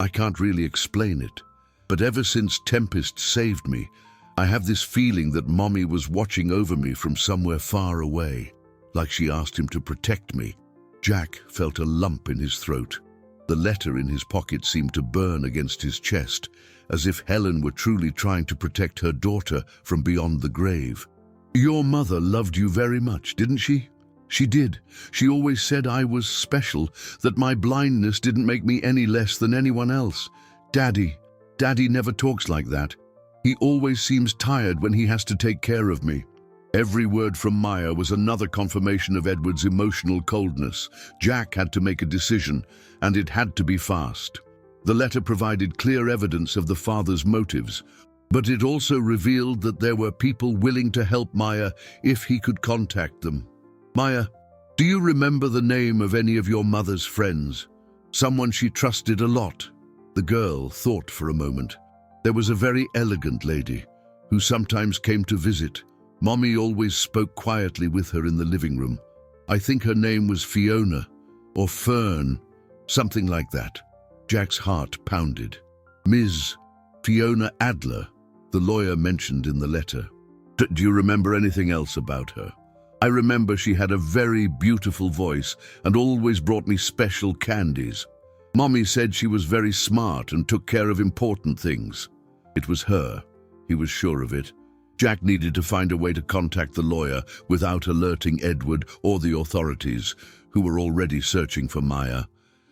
"I can't really explain it, but ever since Tempest saved me, I have this feeling that Mommy was watching over me from somewhere far away, like she asked him to protect me." Jack felt a lump in his throat. The letter in his pocket seemed to burn against his chest, as if Helen were truly trying to protect her daughter from beyond the grave. "Your mother loved you very much, didn't she?" "She did. She always said I was special, that my blindness didn't make me any less than anyone else. Daddy never talks like that. He always seems tired when he has to take care of me." Every word from Maya was another confirmation of Edward's emotional coldness. Jack had to make a decision, and it had to be fast. The letter provided clear evidence of the father's motives, but it also revealed that there were people willing to help Maya if he could contact them. "Maya, do you remember the name of any of your mother's friends? Someone she trusted a lot?" The girl thought for a moment. "There was a very elegant lady who sometimes came to visit. Mommy always spoke quietly with her in the living room. I think her name was Fiona, or Fern, something like that." Jack's heart pounded. "Ms. Fiona Adler," the lawyer mentioned in the letter. "Do you remember anything else about her?" "I remember she had a very beautiful voice and always brought me special candies. Mommy said she was very smart and took care of important things." It was her. He was sure of it. Jack needed to find a way to contact the lawyer without alerting Edward or the authorities, who were already searching for Maya.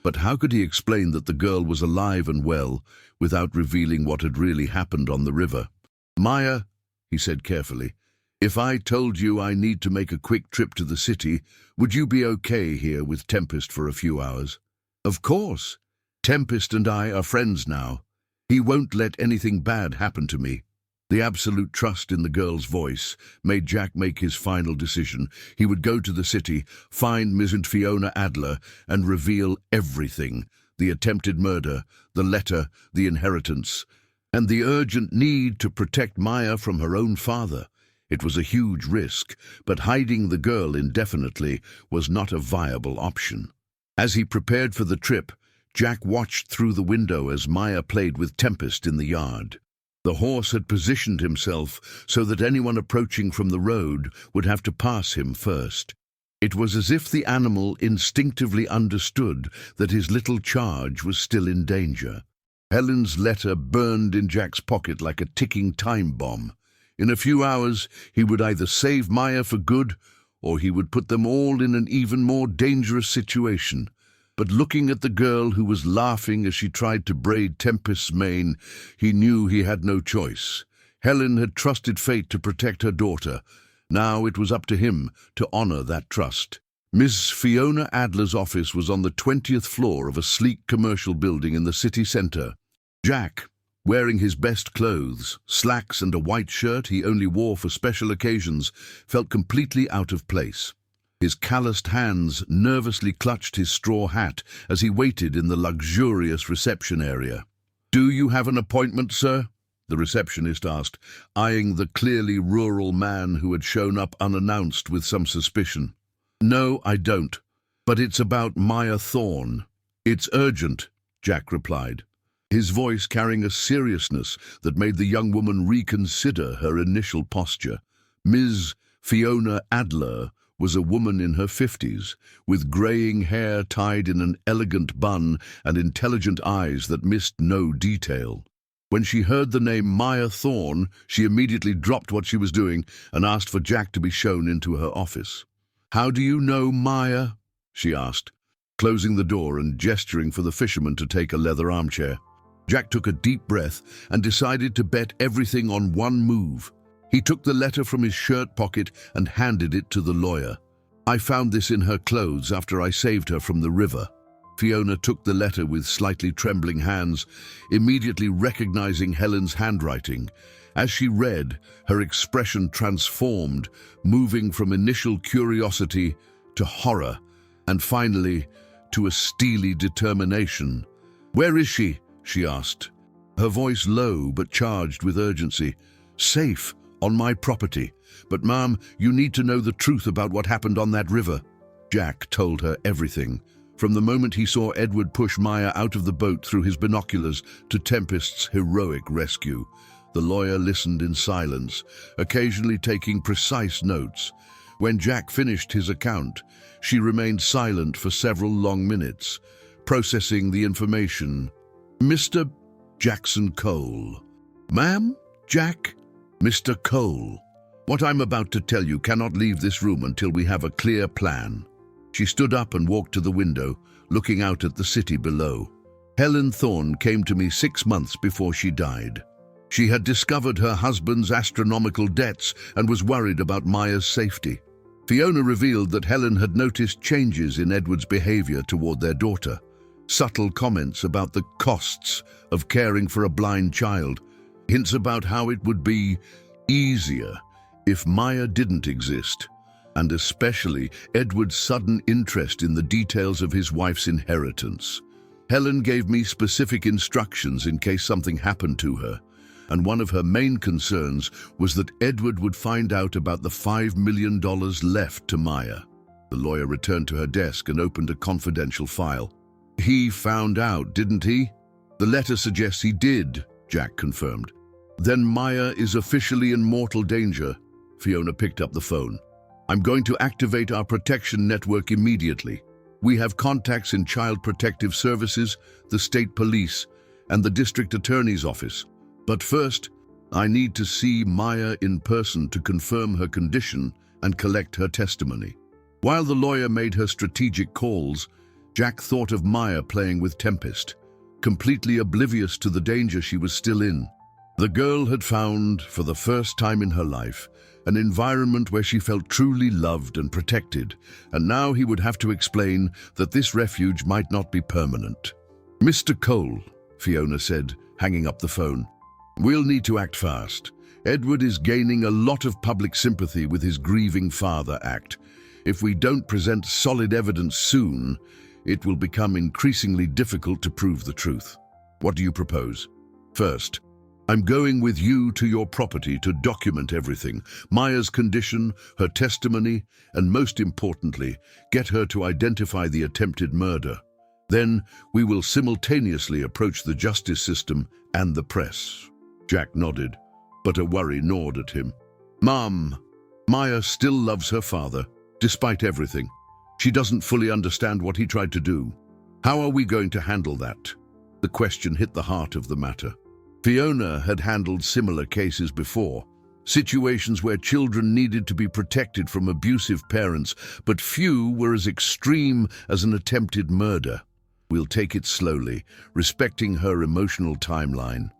But how could he explain that the girl was alive and well without revealing what had really happened on the river? "Maya," he said carefully, "if I told you I need to make a quick trip to the city, would you be okay here with Tempest for a few hours?" "Of course. Tempest and I are friends now. He won't let anything bad happen to me." The absolute trust in the girl's voice made Jack make his final decision. He would go to the city, find Ms. Fiona Adler, and reveal everything: the attempted murder, the letter, the inheritance, and the urgent need to protect Maya from her own father. It was a huge risk, but hiding the girl indefinitely was not a viable option. As he prepared for the trip, Jack watched through the window as Maya played with Tempest in the yard. The horse had positioned himself so that anyone approaching from the road would have to pass him first. It was as if the animal instinctively understood that his little charge was still in danger. Helen's letter burned in Jack's pocket like a ticking time bomb. In a few hours, he would either save Maya for good, or he would put them all in an even more dangerous situation. But looking at the girl who was laughing as she tried to braid Tempest's mane, he knew he had no choice. Helen had trusted fate to protect her daughter. Now it was up to him to honor that trust. Ms. Fiona Adler's office was on the 20th floor of a sleek commercial building in the city center. Jack, wearing his best clothes, slacks and a white shirt he only wore for special occasions, felt completely out of place. His calloused hands nervously clutched his straw hat as he waited in the luxurious reception area. "Do you have an appointment, sir?" the receptionist asked, eyeing the clearly rural man who had shown up unannounced with some suspicion. "No, I don't. But it's about Maya Thorne." "It's urgent," Jack replied, his voice carrying a seriousness that made the young woman reconsider her initial posture. Ms. Fiona Adler was a woman in her 50s, with greying hair tied in an elegant bun and intelligent eyes that missed no detail. When she heard the name Maya Thorne, she immediately dropped what she was doing and asked for Jack to be shown into her office. "How do you know Maya?" she asked, closing the door and gesturing for the fisherman to take a leather armchair. Jack took a deep breath and decided to bet everything on one move. He took the letter from his shirt pocket and handed it to the lawyer. "I found this in her clothes after I saved her from the river." Fiona took the letter with slightly trembling hands, immediately recognizing Helen's handwriting. As she read, her expression transformed, moving from initial curiosity to horror, and finally to a steely determination. "Where is she?" she asked, her voice low but charged with urgency. "Safe, on my property. But, Ma'am, you need to know the truth about what happened on that river." Jack told her everything, from the moment he saw Edward push Maya out of the boat through his binoculars to Tempest's heroic rescue. The lawyer listened in silence, occasionally taking precise notes. When Jack finished his account, she remained silent for several long minutes, processing the information. "Mr. Jackson Cole." "Ma'am, Jack?" "Mr. Cole, what I'm about to tell you cannot leave this room until we have a clear plan." She stood up and walked to the window, looking out at the city below. "Helen Thorne came to me 6 months before she died. She had discovered her husband's astronomical debts and was worried about Maya's safety. Fiona revealed that Helen had noticed changes in Edward's behavior toward their daughter. Subtle comments about the costs of caring for a blind child, hints about how it would be easier if Maya didn't exist, and especially Edward's sudden interest in the details of his wife's inheritance. Helen gave me specific instructions in case something happened to her, and one of her main concerns was that Edward would find out about the $5 million left to Maya." The lawyer returned to her desk and opened a confidential file. "He found out, didn't he?" "The letter suggests he did," Jack confirmed. "Then Maya is officially in mortal danger." Fiona picked up the phone. "I'm going to activate our protection network immediately. We have contacts in Child Protective Services, the state police, and the district attorney's office. But first, I need to see Maya in person to confirm her condition and collect her testimony." While the lawyer made her strategic calls, Jack thought of Maya playing with Tempest, completely oblivious to the danger she was still in. The girl had found, for the first time in her life, an environment where she felt truly loved and protected, and now he would have to explain that this refuge might not be permanent. "Mr. Cole," Fiona said, hanging up the phone, "we'll need to act fast. Edward is gaining a lot of public sympathy with his grieving father act. If we don't present solid evidence soon, it will become increasingly difficult to prove the truth. What do you propose?" "First, I'm going with you to your property to document everything, Maya's condition, her testimony, and most importantly, get her to identify the attempted murder. Then we will simultaneously approach the justice system and the press." Jack nodded, but a worry gnawed at him. "Mom, Maya still loves her father, despite everything. She doesn't fully understand what he tried to do. How are we going to handle that?" The question hit the heart of the matter. Fiona had handled similar cases before, situations where children needed to be protected from abusive parents, but few were as extreme as an attempted murder. "We'll take it slowly, respecting her emotional timeline.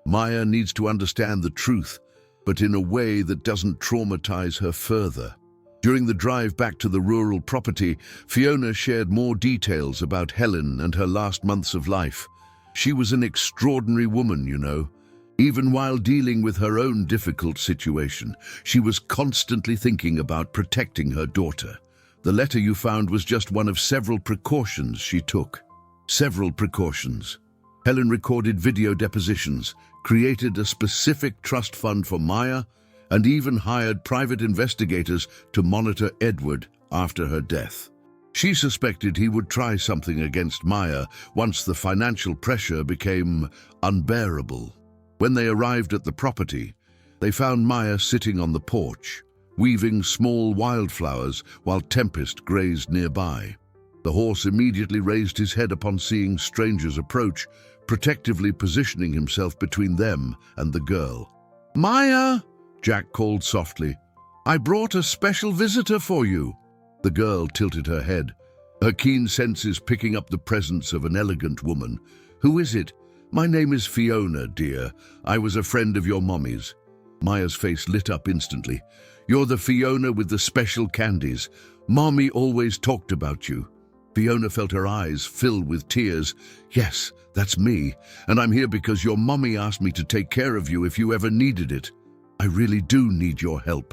Maya needs to understand the truth, but in a way that doesn't traumatize her further." During the drive back to the rural property, Fiona shared more details about Helen and her last months of life. She was an extraordinary woman, you know. Even while dealing with her own difficult situation, she was constantly thinking about protecting her daughter. The letter you found was just one of several precautions she took. Several precautions. Helen recorded video depositions, created a specific trust fund for Maya, and even hired private investigators to monitor Edward after her death. She suspected he would try something against Maya once the financial pressure became unbearable. When they arrived at the property, they found Maya sitting on the porch, weaving small wildflowers while Tempest grazed nearby. The horse immediately raised his head upon seeing strangers approach, protectively positioning himself between them and the girl. "Maya!" Jack called softly. "I brought a special visitor for you." The girl tilted her head, her keen senses picking up the presence of an elegant woman. "Who is it?" "My name is Fiona, dear. I was a friend of your mommy's." Maya's face lit up instantly. "You're the Fiona with the special candies. Mommy always talked about you." Fiona felt her eyes fill with tears. "Yes, that's me, and I'm here because your mommy asked me to take care of you if you ever needed it." "I really do need your help,"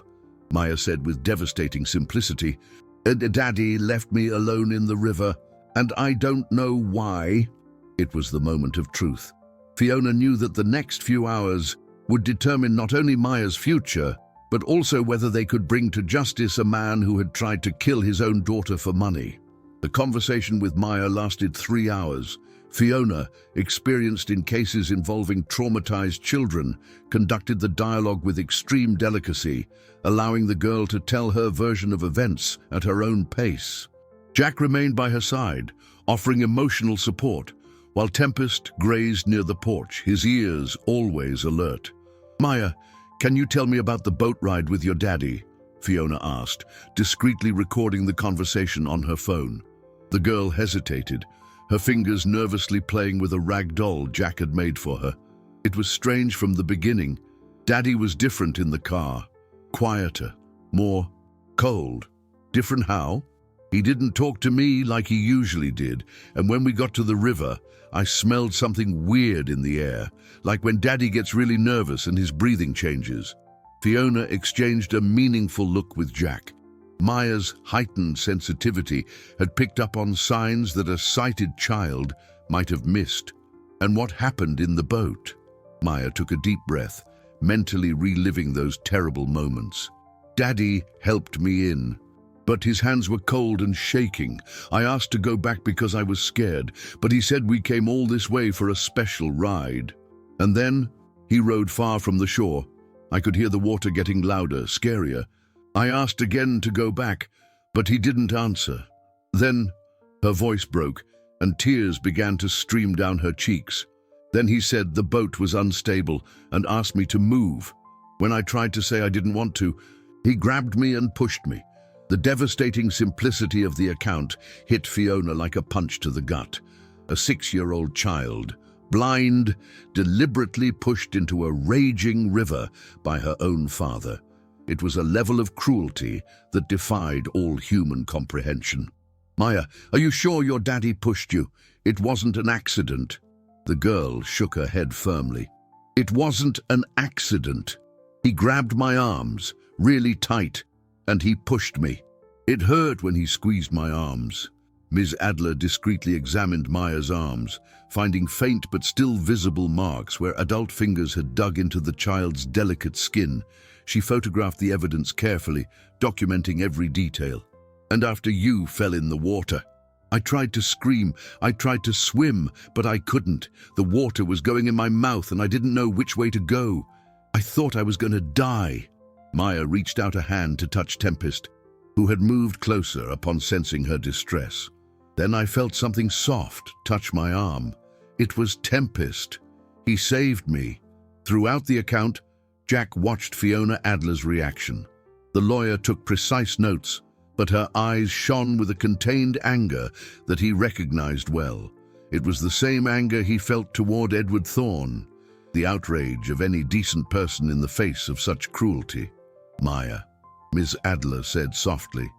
Maya said with devastating simplicity. "Daddy left me alone in the river, and I don't know why." It was the moment of truth. Fiona knew that the next few hours would determine not only Maya's future, but also whether they could bring to justice a man who had tried to kill his own daughter for money. The conversation with Maya lasted 3 hours. Fiona, experienced in cases involving traumatized children, conducted the dialogue with extreme delicacy, allowing the girl to tell her version of events at her own pace. Jack remained by her side, offering emotional support, while Tempest grazed near the porch, his ears always alert. "Maya, can you tell me about the boat ride with your daddy?" Fiona asked, discreetly recording the conversation on her phone. The girl hesitated, her fingers nervously playing with a rag doll Jack had made for her. It was strange from the beginning. Daddy was different in the car. Quieter, more cold. Different how? He didn't talk to me like he usually did, and when we got to the river, I smelled something weird in the air, like when Daddy gets really nervous and his breathing changes. Fiona exchanged a meaningful look with Jack. Maya's heightened sensitivity had picked up on signs that a sighted child might have missed. "And what happened in the boat?" Maya took a deep breath, mentally reliving those terrible moments. "Daddy helped me in, but his hands were cold and shaking. I asked to go back because I was scared, but he said we came all this way for a special ride. And then he rode far from the shore. I could hear the water getting louder, scarier. I asked again to go back, but he didn't answer. Then her voice broke, and tears began to stream down her cheeks. Then he said the boat was unstable and asked me to move. When I tried to say I didn't want to, he grabbed me and pushed me." The devastating simplicity of the account hit Fiona like a punch to the gut. A 6-year-old child, blind, deliberately pushed into a raging river by her own father. It was a level of cruelty that defied all human comprehension. "Maya, are you sure your daddy pushed you? It wasn't an accident." The girl shook her head firmly. "It wasn't an accident. He grabbed my arms, really tight, and he pushed me. It hurt when he squeezed my arms." Ms. Adler discreetly examined Maya's arms, finding faint but still visible marks where adult fingers had dug into the child's delicate skin. She photographed the evidence carefully, documenting every detail. "And after you fell in the water, I tried to scream, I tried to swim, but I couldn't. The water was going in my mouth and I didn't know which way to go. I thought I was going to die." Maya reached out a hand to touch Tempest, who had moved closer upon sensing her distress. Then I felt something soft touch my arm. It was Tempest. He saved me. Throughout the account, Jack watched Fiona Adler's reaction. The lawyer took precise notes, but her eyes shone with a contained anger that he recognized well. It was the same anger he felt toward Edward Thorne, the outrage of any decent person in the face of such cruelty. "Maya," Ms. Adler said softly,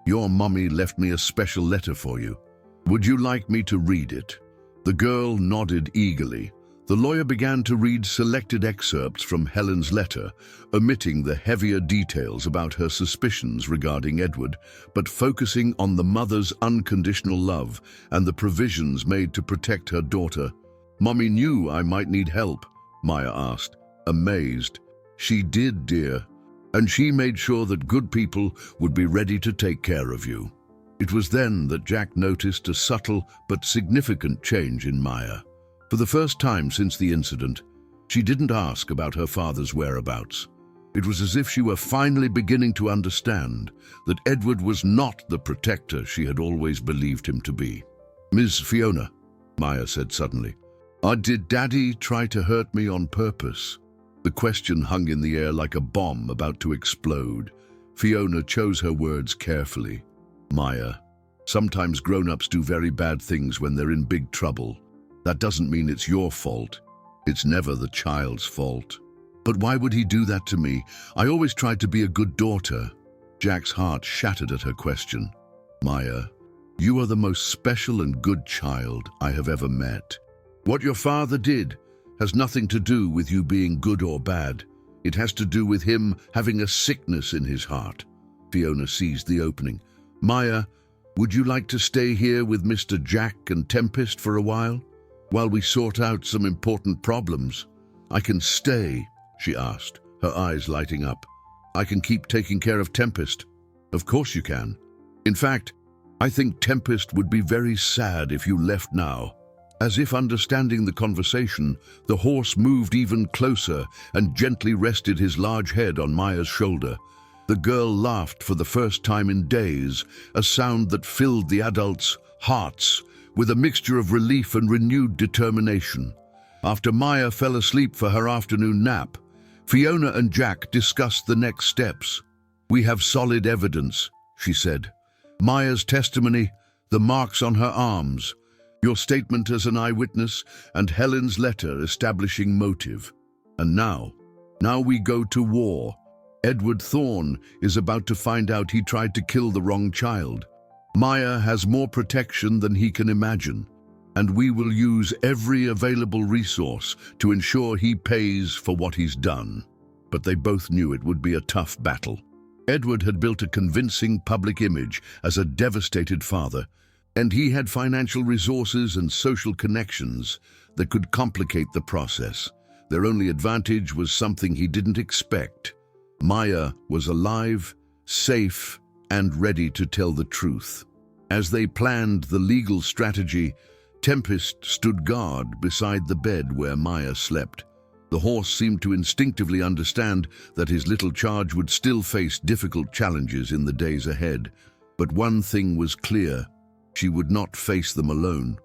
"your mommy left me a special letter for you. Would you like me to read it?" The girl nodded eagerly. The lawyer began to read selected excerpts from Helen's letter, omitting the heavier details about her suspicions regarding Edward, but focusing on the mother's unconditional love and the provisions made to protect her daughter. "Mommy knew I might need help. Maya asked, amazed. She did, dear, and she made sure that good people would be ready to take care of you. It was then that Jack noticed a subtle but significant change in Maya. For the first time since the incident, she didn't ask about her father's whereabouts. It was as if she were finally beginning to understand that Edward was not the protector she had always believed him to be. "Miss Fiona," Maya said suddenly, "did Daddy try to hurt me on purpose?" The question hung in the air like a bomb about to explode. Fiona chose her words carefully. "Maya, sometimes grown-ups do very bad things when they're in big trouble. That doesn't mean it's your fault. It's never the child's fault." "But why would he do that to me? I always tried to be a good daughter." Jack's heart shattered at her question. "Maya, you are the most special and good child I have ever met. What your father did has nothing to do with you being good or bad. It has to do with him having a sickness in his heart." Fiona seized the opening. "Maya, would you like to stay here with Mr. Jack and Tempest for a while we sort out some important problems?" "I can stay," she asked, her eyes lighting up. "I can keep taking care of Tempest." "Of course you can. In fact, I think Tempest would be very sad if you left now." As if understanding the conversation, the horse moved even closer and gently rested his large head on Maya's shoulder. The girl laughed for the first time in days, a sound that filled the adults' hearts with a mixture of relief and renewed determination. After Maya fell asleep for her afternoon nap, Fiona and Jack discussed the next steps. "We have solid evidence," she said. "Maya's testimony, the marks on her arms, your statement as an eyewitness, and Helen's letter establishing motive. And now we go to war. Edward Thorne is about to find out he tried to kill the wrong child. Maya has more protection than he can imagine, and we will use every available resource to ensure he pays for what he's done." But they both knew it would be a tough battle. Edward had built a convincing public image as a devastated father, and he had financial resources and social connections that could complicate the process. Their only advantage was something he didn't expect. Maya was alive, safe, and ready to tell the truth. As they planned the legal strategy, Tempest stood guard beside the bed where Maya slept. The horse seemed to instinctively understand that his little charge would still face difficult challenges in the days ahead. But one thing was clear: she would not face them alone.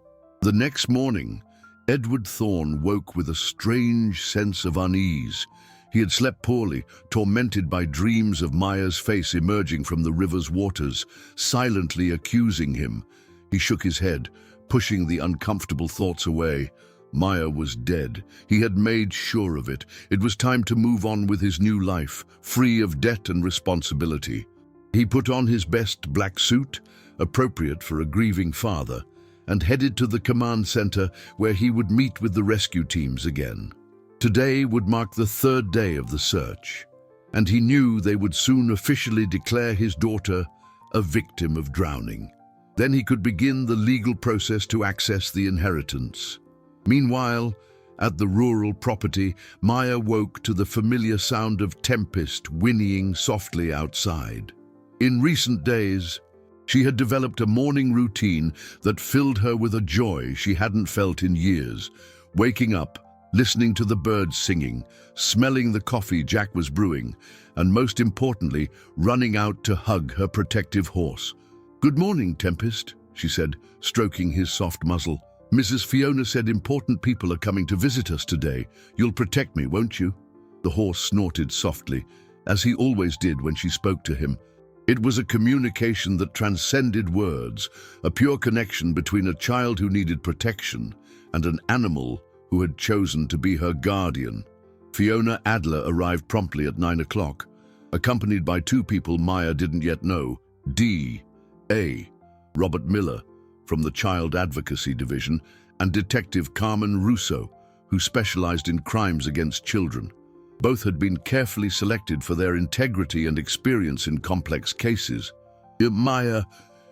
The next morning, Edward Thorne woke with a strange sense of unease. He had slept poorly, tormented by dreams of Maya's face emerging from the river's waters, silently accusing him. He shook his head, pushing the uncomfortable thoughts away. Maya was dead. He had made sure of it. It was time to move on with his new life, free of debt and responsibility. He put on his best black suit, appropriate for a grieving father, and headed to the command center where he would meet with the rescue teams again. Today would mark the third day of the search, and he knew they would soon officially declare his daughter a victim of drowning. Then he could begin the legal process to access the inheritance. Meanwhile, at the rural property, Maya woke to the familiar sound of Tempest whinnying softly outside. In recent days, she had developed a morning routine that filled her with a joy she hadn't felt in years. Waking up, listening to the birds singing, smelling the coffee Jack was brewing, and most importantly, running out to hug her protective horse. "Good morning, Tempest," she said, stroking his soft muzzle. "Mrs. Fiona said important people are coming to visit us today. You'll protect me, won't you?" The horse snorted softly, as he always did when she spoke to him. It was a communication that transcended words, a pure connection between a child who needed protection and an animal who had chosen to be her guardian. Fiona Adler arrived promptly at 9 o'clock, accompanied by two people Maya didn't yet know: D.A. Robert Miller from the Child Advocacy Division and Detective Carmen Russo, who specialized in crimes against children. Both had been carefully selected for their integrity and experience in complex cases. "Maya,"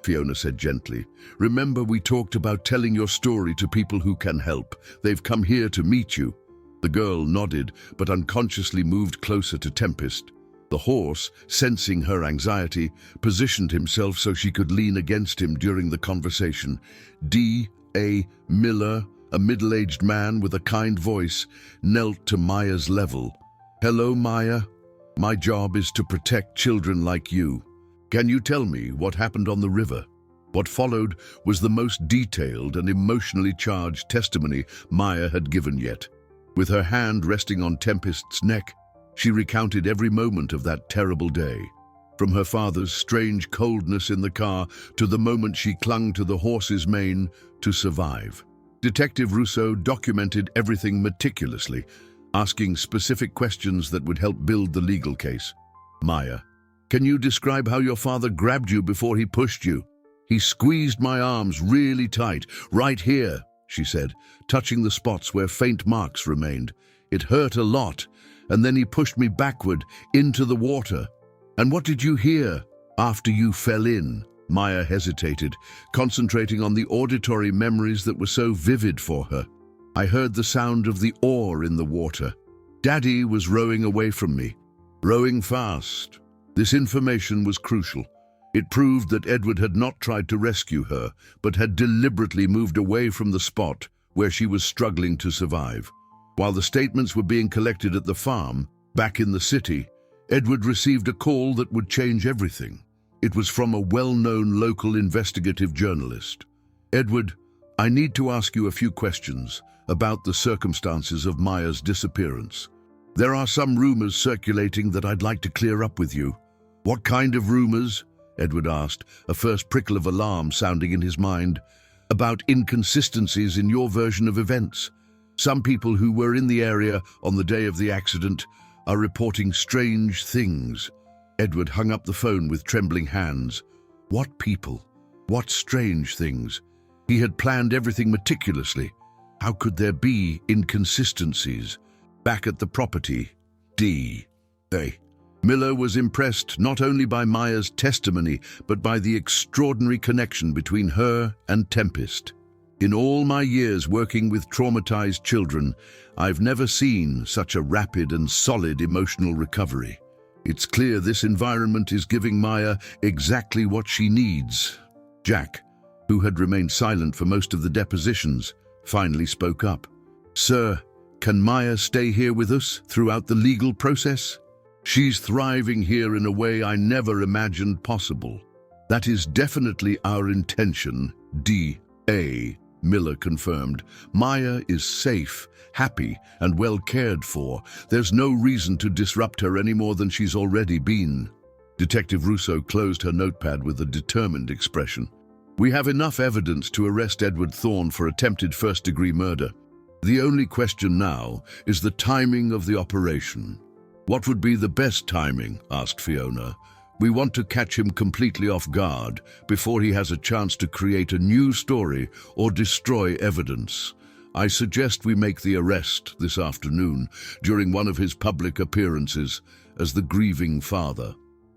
Fiona said gently, "remember we talked about telling your story to people who can help. They've come here to meet you." The girl nodded, but unconsciously moved closer to Tempest. The horse, sensing her anxiety, positioned himself so she could lean against him during the conversation. D.A. Miller, a middle-aged man with a kind voice, knelt to Maya's level. "Hello, Maya. My job is to protect children like you. Can you tell me what happened on the river?" What followed was the most detailed and emotionally charged testimony Maya had given yet. With her hand resting on Tempest's neck, she recounted every moment of that terrible day. From her father's strange coldness in the car to the moment she clung to the horse's mane to survive. Detective Russo documented everything meticulously, asking specific questions that would help build the legal case. "Maya, can you describe how your father grabbed you before he pushed you?" "He squeezed my arms really tight, right here," she said, touching the spots where faint marks remained. "It hurt a lot, and then he pushed me backward into the water." "And what did you hear after you fell in?" Maya hesitated, concentrating on the auditory memories that were so vivid for her. "I heard the sound of the oar in the water. Daddy was rowing away from me, rowing fast." This information was crucial. It proved that Edward had not tried to rescue her, but had deliberately moved away from the spot where she was struggling to survive. While the statements were being collected at the farm, back in the city, Edward received a call that would change everything. It was from a well-known local investigative journalist. "Edward, I need to ask you a few questions about the circumstances of Maya's disappearance. There are some rumors circulating that I'd like to clear up with you." "What kind of rumors?" Edward asked, a first prickle of alarm sounding in his mind. "About inconsistencies in your version of events. Some people who were in the area on the day of the accident are reporting strange things." Edward hung up the phone with trembling hands. What people? What strange things? He had planned everything meticulously. How could there be inconsistencies? Back at the property, D.A. Miller was impressed not only by Maya's testimony, but by the extraordinary connection between her and Tempest. "In all my years working with traumatized children, I've never seen such a rapid and solid emotional recovery. It's clear this environment is giving Maya exactly what she needs." Jack, who had remained silent for most of the depositions, finally spoke up. "Sir, can Maya stay here with us throughout the legal process?" "She's thriving here in a way I never imagined possible. That is definitely our intention," D.A. Miller confirmed. "Maya is safe, happy, and well cared for. There's no reason to disrupt her any more than she's already been." Detective Russo closed her notepad with a determined expression. "We have enough evidence to arrest Edward Thorne for attempted first-degree murder. The only question now is the timing of the operation." "What would be the best timing?" asked Fiona. "We want to catch him completely off guard before he has a chance to create a new story or destroy evidence. I suggest we make the arrest this afternoon during one of his public appearances as the grieving father."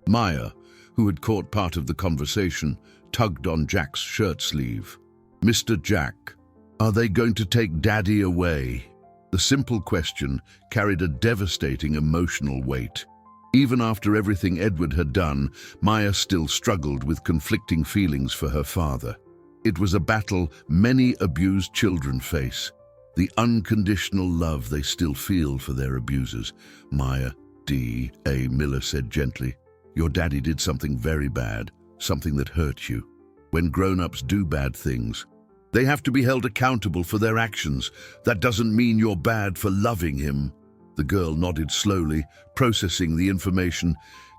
Maya, who had caught part of the conversation, tugged on Jack's shirt sleeve. "Mr. Jack, are they going to take Daddy away?" The simple question carried a devastating emotional weight. Even after everything Edward had done, Maya still struggled with conflicting feelings for her father. It was a battle many abused children face, the unconditional love they still feel for their abusers. "Maya," D.A. Miller said gently, "your daddy did something very bad, something that hurt you. When grown-ups do bad things, they have to be held accountable for their actions. That doesn't mean you're bad for loving him." The girl nodded slowly, processing the information.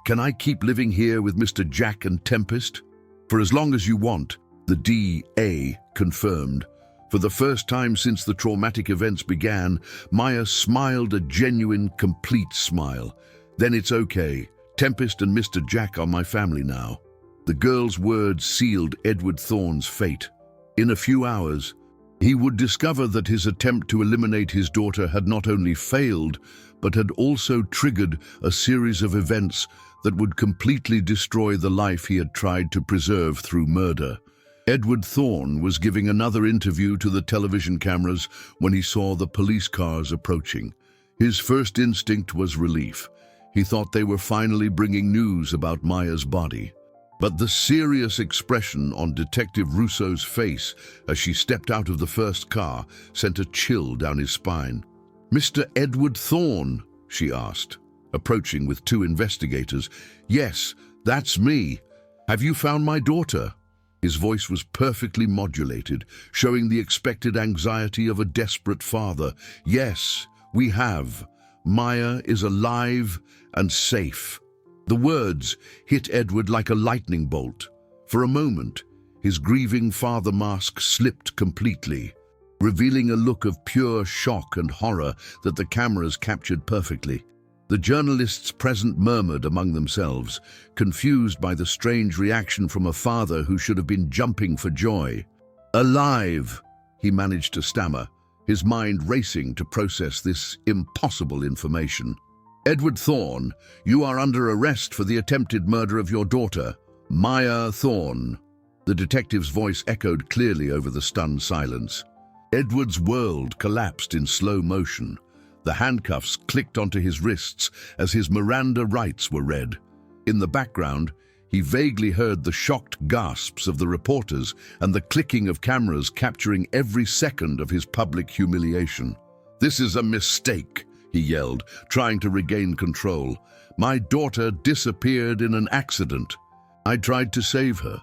"Can I keep living here with Mr. Jack and Tempest?" "For as long as you want," the D.A. confirmed. For the first time since the traumatic events began, Maya smiled a genuine, complete smile. "Then it's okay. Tempest and Mr. Jack are my family now." The girl's words sealed Edward Thorne's fate. In a few hours, he would discover that his attempt to eliminate his daughter had not only failed, but had also triggered a series of events that would completely destroy the life he had tried to preserve through murder. Edward Thorne was giving another interview to the television cameras when he saw the police cars approaching. His first instinct was relief. He thought they were finally bringing news about Maya's body. But the serious expression on Detective Russo's face as she stepped out of the first car sent a chill down his spine. "Mr. Edward Thorne?" she asked, approaching with two investigators. "Yes, that's me. Have you found my daughter?" His voice was perfectly modulated, showing the expected anxiety of a desperate father. "Yes, we have. Maya is alive and safe." The words hit Edward like a lightning bolt. For a moment, his grieving father mask slipped completely, revealing a look of pure shock and horror that the cameras captured perfectly. The journalists present murmured among themselves, confused by the strange reaction from a father who should have been jumping for joy. "Alive," he managed to stammer, his mind racing to process this impossible information. "Edward Thorne, you are under arrest for the attempted murder of your daughter, Maya Thorne." The detective's voice echoed clearly over the stunned silence. Edward's world collapsed in slow motion. The handcuffs clicked onto his wrists as his Miranda rights were read. In the background, he vaguely heard the shocked gasps of the reporters and the clicking of cameras capturing every second of his public humiliation. "This is a mistake," he yelled, trying to regain control. "My daughter disappeared in an accident. I tried to save her.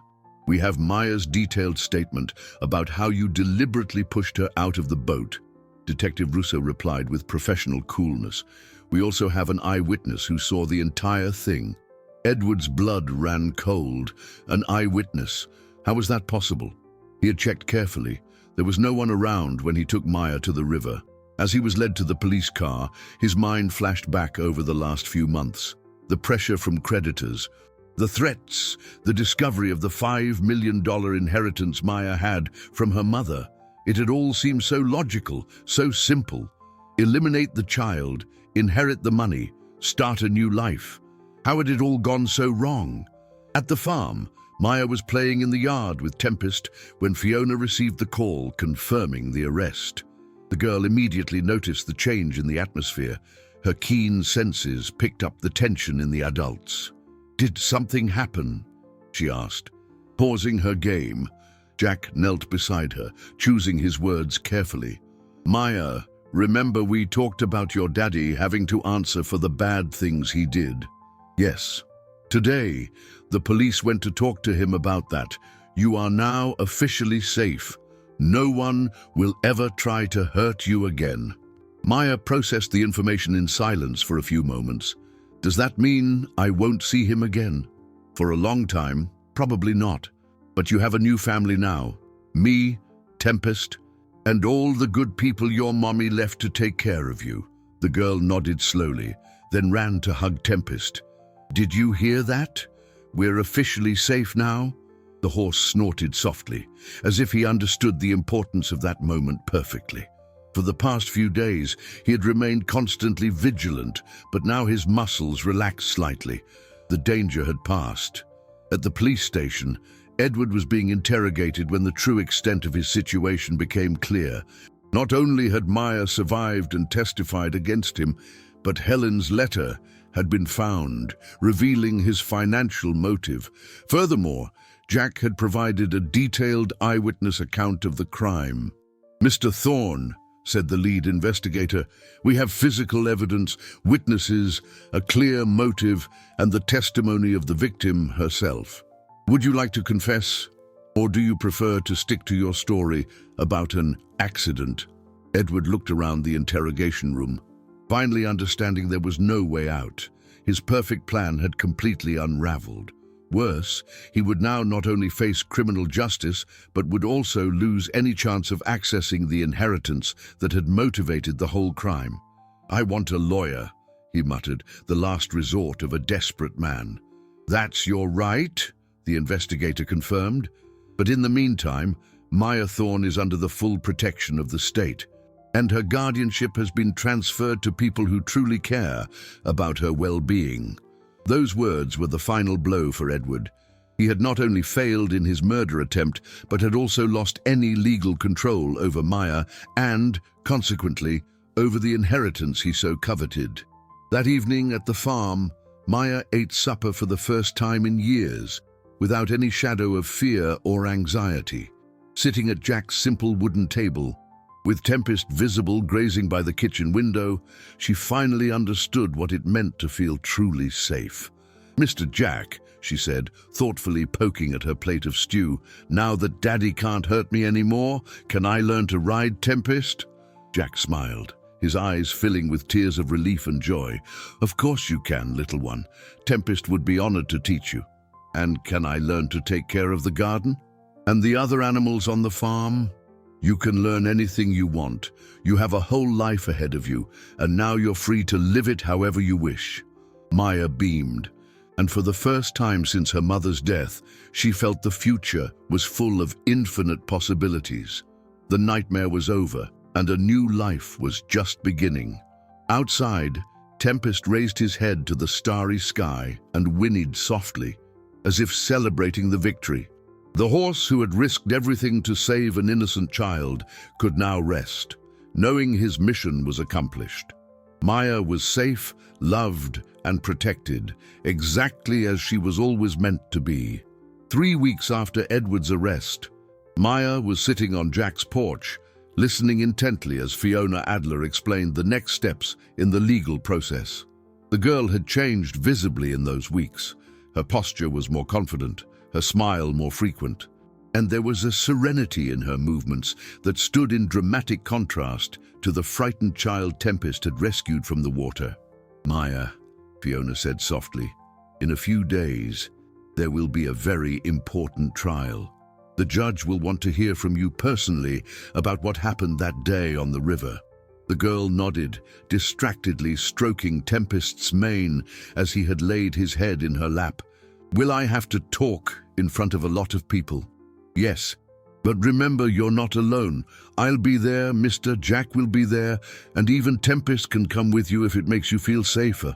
We have Maya's detailed statement about how you deliberately pushed her out of the boat." Detective Russo replied with professional coolness. "We also have an eyewitness who saw the entire thing." Edward's blood ran cold. An eyewitness? How was that possible? He had checked carefully. There was no one around when he took Maya to the river. As he was led to the police car, his mind flashed back over the last few months. The pressure from creditors, the threats, the discovery of the $5 million inheritance Maya had from her mother. It had all seemed so logical, so simple. Eliminate the child, inherit the money, start a new life. How had it all gone so wrong? At the farm, Maya was playing in the yard with Tempest when Fiona received the call confirming the arrest. The girl immediately noticed the change in the atmosphere. Her keen senses picked up the tension in the adults. "Did something happen?" she asked. Pausing her game, Jack knelt beside her, choosing his words carefully. "Maya, remember we talked about your daddy having to answer for the bad things he did?" "Yes. Today, the police went to talk to him about that. You are now officially safe. No one will ever try to hurt you again." Maya processed the information in silence for a few moments. "Does that mean I won't see him again?" "For a long time, probably not. But you have a new family now. Me, Tempest, and all the good people your mommy left to take care of you." The girl nodded slowly, then ran to hug Tempest. "Did you hear that? We're officially safe now?" The horse snorted softly, as if he understood the importance of that moment perfectly. For the past few days, he had remained constantly vigilant, but now his muscles relaxed slightly. The danger had passed. At the police station, Edward was being interrogated when the true extent of his situation became clear. Not only had Maya survived and testified against him, but Helen's letter had been found, revealing his financial motive. Furthermore, Jack had provided a detailed eyewitness account of the crime. "Mr. Thorne," said the lead investigator, "we have physical evidence, witnesses, a clear motive, and the testimony of the victim herself. Would you like to confess, or do you prefer to stick to your story about an accident?" Edward looked around the interrogation room, finally understanding there was no way out. His perfect plan had completely unraveled. Worse, he would now not only face criminal justice, but would also lose any chance of accessing the inheritance that had motivated the whole crime. "I want a lawyer," he muttered, the last resort of a desperate man. "That's your right," the investigator confirmed. "But in the meantime, Maya Thorne is under the full protection of the state, and her guardianship has been transferred to people who truly care about her well-being." Those words were the final blow for Edward. He had not only failed in his murder attempt, but had also lost any legal control over Maya and, consequently, over the inheritance he so coveted. That evening at the farm, Maya ate supper for the first time in years, without any shadow of fear or anxiety. Sitting at Jack's simple wooden table, with Tempest visible grazing by the kitchen window, she finally understood what it meant to feel truly safe. "Mr. Jack," she said, thoughtfully poking at her plate of stew, "now that Daddy can't hurt me anymore, can I learn to ride Tempest?" Jack smiled, his eyes filling with tears of relief and joy. "Of course you can, little one. Tempest would be honored to teach you. And can I learn to take care of the garden? And the other animals on the farm? You can learn anything you want. You have a whole life ahead of you, and now you're free to live it however you wish." Maya beamed, and for the first time since her mother's death, she felt the future was full of infinite possibilities. The nightmare was over, and a new life was just beginning. Outside, Tempest raised his head to the starry sky and whinnied softly, as if celebrating the victory. The horse who had risked everything to save an innocent child could now rest, knowing his mission was accomplished. Maya was safe, loved, and protected, exactly as she was always meant to be. 3 weeks after Edward's arrest, Maya was sitting on Jack's porch, listening intently as Fiona Adler explained the next steps in the legal process. The girl had changed visibly in those weeks. Her posture was more confident, her smile more frequent, and there was a serenity in her movements that stood in dramatic contrast to the frightened child Tempest had rescued from the water. "Maya," Fiona said softly, "in a few days, there will be a very important trial. The judge will want to hear from you personally about what happened that day on the river." The girl nodded, distractedly stroking Tempest's mane as he had laid his head in her lap. "Will I have to talk in front of a lot of people?" "Yes, but remember you're not alone. I'll be there, Mr. Jack will be there, and even Tempest can come with you if it makes you feel safer."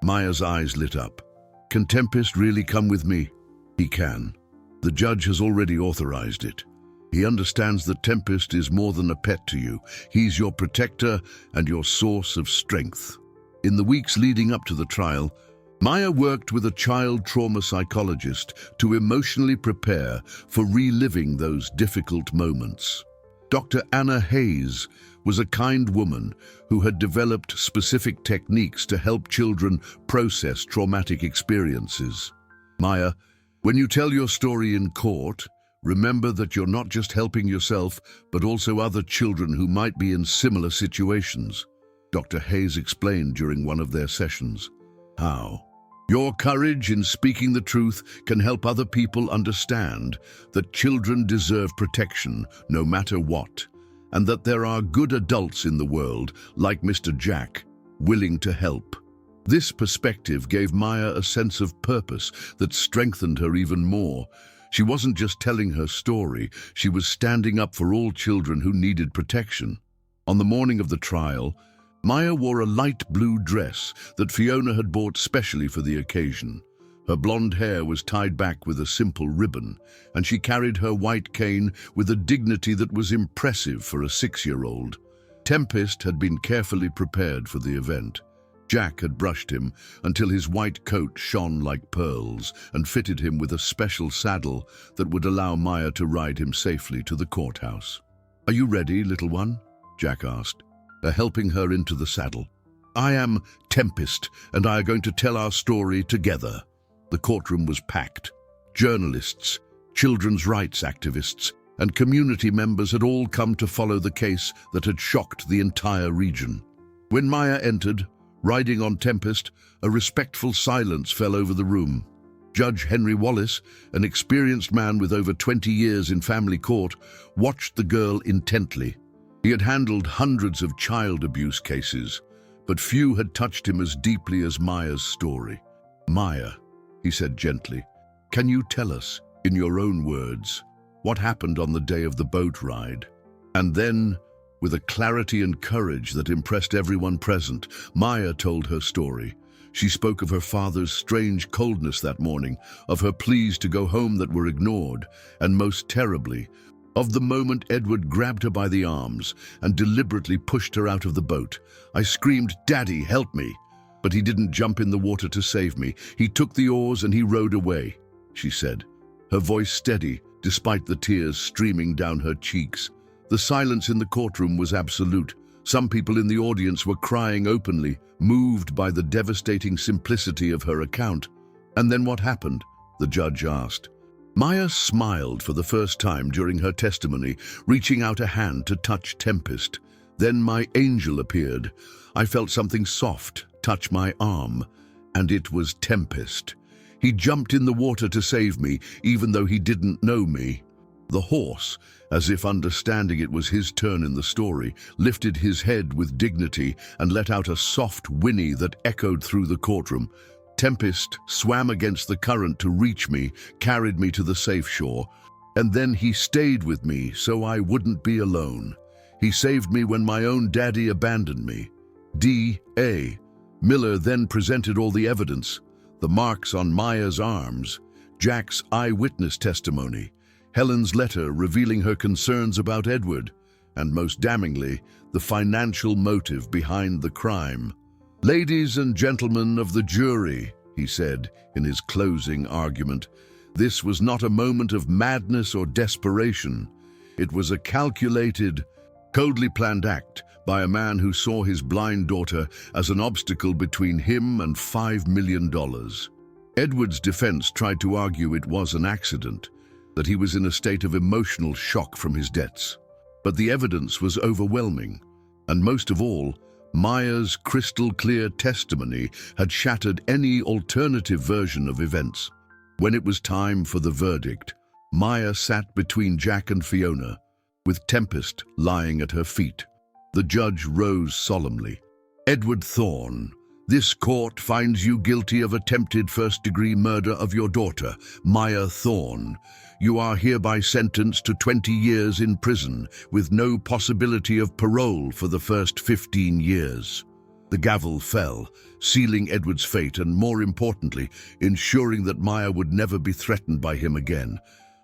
Maya's eyes lit up. "Can Tempest really come with me?" "He can. The judge has already authorized it. He understands that Tempest is more than a pet to you. He's your protector and your source of strength." In the weeks leading up to the trial, Maya worked with a child trauma psychologist to emotionally prepare for reliving those difficult moments. Dr. Anna Hayes was a kind woman who had developed specific techniques to help children process traumatic experiences. "Maya, when you tell your story in court, remember that you're not just helping yourself, but also other children who might be in similar situations," Dr. Hayes explained during one of their sessions. "How? Your courage in speaking the truth can help other people understand that children deserve protection no matter what, and that there are good adults in the world, like Mr. Jack, willing to help." This perspective gave Maya a sense of purpose that strengthened her even more. She wasn't just telling her story, she was standing up for all children who needed protection. On the morning of the trial, Maya wore a light blue dress that Fiona had bought specially for the occasion. Her blonde hair was tied back with a simple ribbon, and she carried her white cane with a dignity that was impressive for a 6-year-old. Tempest had been carefully prepared for the event. Jack had brushed him until his white coat shone like pearls and fitted him with a special saddle that would allow Maya to ride him safely to the courthouse. "Are you ready, little one?" Jack asked, helping her into the saddle. "I am Tempest, and I are going to tell our story together." The courtroom was packed. Journalists, children's rights activists, and community members had all come to follow the case that had shocked the entire region. When Maya entered, riding on Tempest, a respectful silence fell over the room. Judge Henry Wallace, an experienced man with over 20 years in family court, watched the girl intently. He had handled hundreds of child abuse cases, but few had touched him as deeply as Maya's story. "Maya," he said gently, "can you tell us, in your own words, what happened on the day of the boat ride?" And then, with a clarity and courage that impressed everyone present, Maya told her story. She spoke of her father's strange coldness that morning, of her pleas to go home that were ignored, and most terribly, of the moment Edward grabbed her by the arms and deliberately pushed her out of the boat. I screamed, "Daddy, help me!" But he didn't jump in the water to save me. He took the oars and he rowed away, she said, her voice steady despite the tears streaming down her cheeks. The silence in the courtroom was absolute. Some people in the audience were crying openly, moved by the devastating simplicity of her account. "And then what happened?" the judge asked. Maya smiled for the first time during her testimony, reaching out a hand to touch Tempest. Then my angel appeared. I felt something soft touch my arm, and it was Tempest. He jumped in the water to save me, even though he didn't know me. The horse, as if understanding it was his turn in the story, lifted his head with dignity and let out a soft whinny that echoed through the courtroom. Tempest swam against the current to reach me, carried me to the safe shore, and then he stayed with me so I wouldn't be alone. He saved me when my own daddy abandoned me. D.A. Miller then presented all the evidence, the marks on Maya's arms, Jack's eyewitness testimony, Helen's letter revealing her concerns about Edward, and most damningly, the financial motive behind the crime. "Ladies and gentlemen of the jury," he said in his closing argument, "this was not a moment of madness or desperation. It was a calculated, coldly planned act by a man who saw his blind daughter as an obstacle between him and $5 million. Edward's defense tried to argue it was an accident, that he was in a state of emotional shock from his debts. But the evidence was overwhelming, and most of all, Maya's crystal-clear testimony had shattered any alternative version of events. When it was time for the verdict, Maya sat between Jack and Fiona, with Tempest lying at her feet. The judge rose solemnly. "Edward Thorne, this court finds you guilty of attempted first-degree murder of your daughter, Maya Thorne. You are hereby sentenced to 20 years in prison, with no possibility of parole for the first 15 years. The gavel fell, sealing Edward's fate and, more importantly, ensuring that Maya would never be threatened by him again.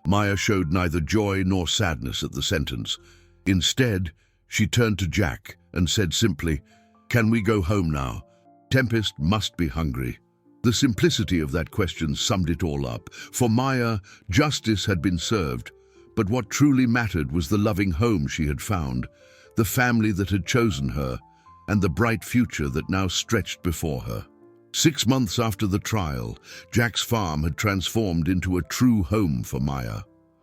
Maya showed neither joy nor sadness at the sentence. Instead, she turned to Jack and said simply, "Can we go home now? Tempest must be hungry." The simplicity of that question summed it all up. For Maya, justice had been served, but what truly mattered was the loving home she had found, the family that had chosen her, and the bright future that now stretched before her. 6 months after the trial, Jack's farm had transformed into a true home for Maya.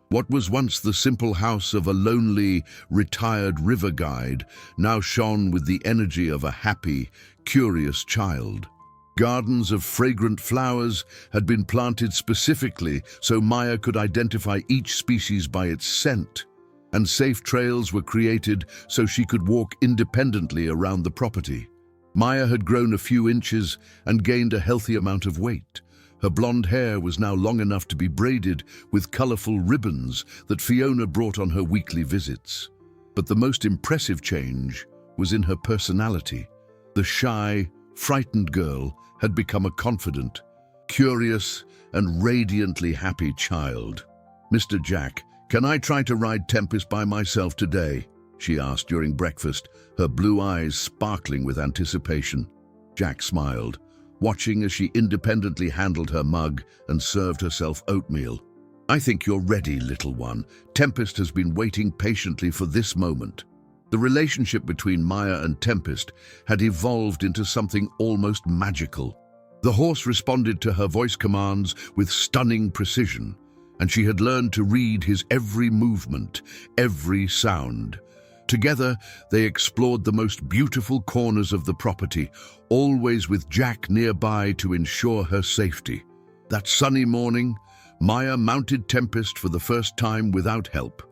What was once the simple house of a lonely, retired river guide now shone with the energy of a happy, curious child. Gardens of fragrant flowers had been planted specifically so Maya could identify each species by its scent, and safe trails were created so she could walk independently around the property. Maya had grown a few inches and gained a healthy amount of weight. Her blonde hair was now long enough to be braided with colorful ribbons that Fiona brought on her weekly visits. But the most impressive change was in her personality. The shy, frightened girl had become a confident, curious, and radiantly happy child. "Mr. Jack, can I try to ride Tempest by myself today?" she asked during breakfast, her blue eyes sparkling with anticipation. Jack smiled, watching as she independently handled her mug and served herself oatmeal. "I think you're ready, little one. Tempest has been waiting patiently for this moment." The relationship between Maya and Tempest had evolved into something almost magical. The horse responded to her voice commands with stunning precision, and she had learned to read his every movement, every sound. Together, they explored the most beautiful corners of the property, always with Jack nearby to ensure her safety. That sunny morning, Maya mounted Tempest for the first time without help.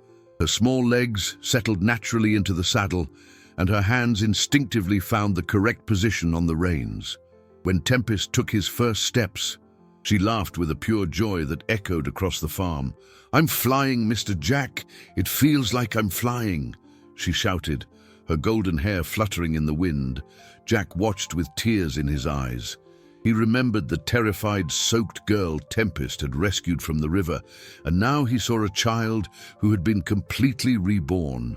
Her small legs settled naturally into the saddle, and her hands instinctively found the correct position on the reins. When Tempest took his first steps, she laughed with a pure joy that echoed across the farm. "I'm flying, Mr. Jack. It feels like I'm flying," she shouted, her golden hair fluttering in the wind. Jack watched with tears in his eyes. He remembered the terrified, soaked girl Tempest had rescued from the river, and now he saw a child who had been completely reborn.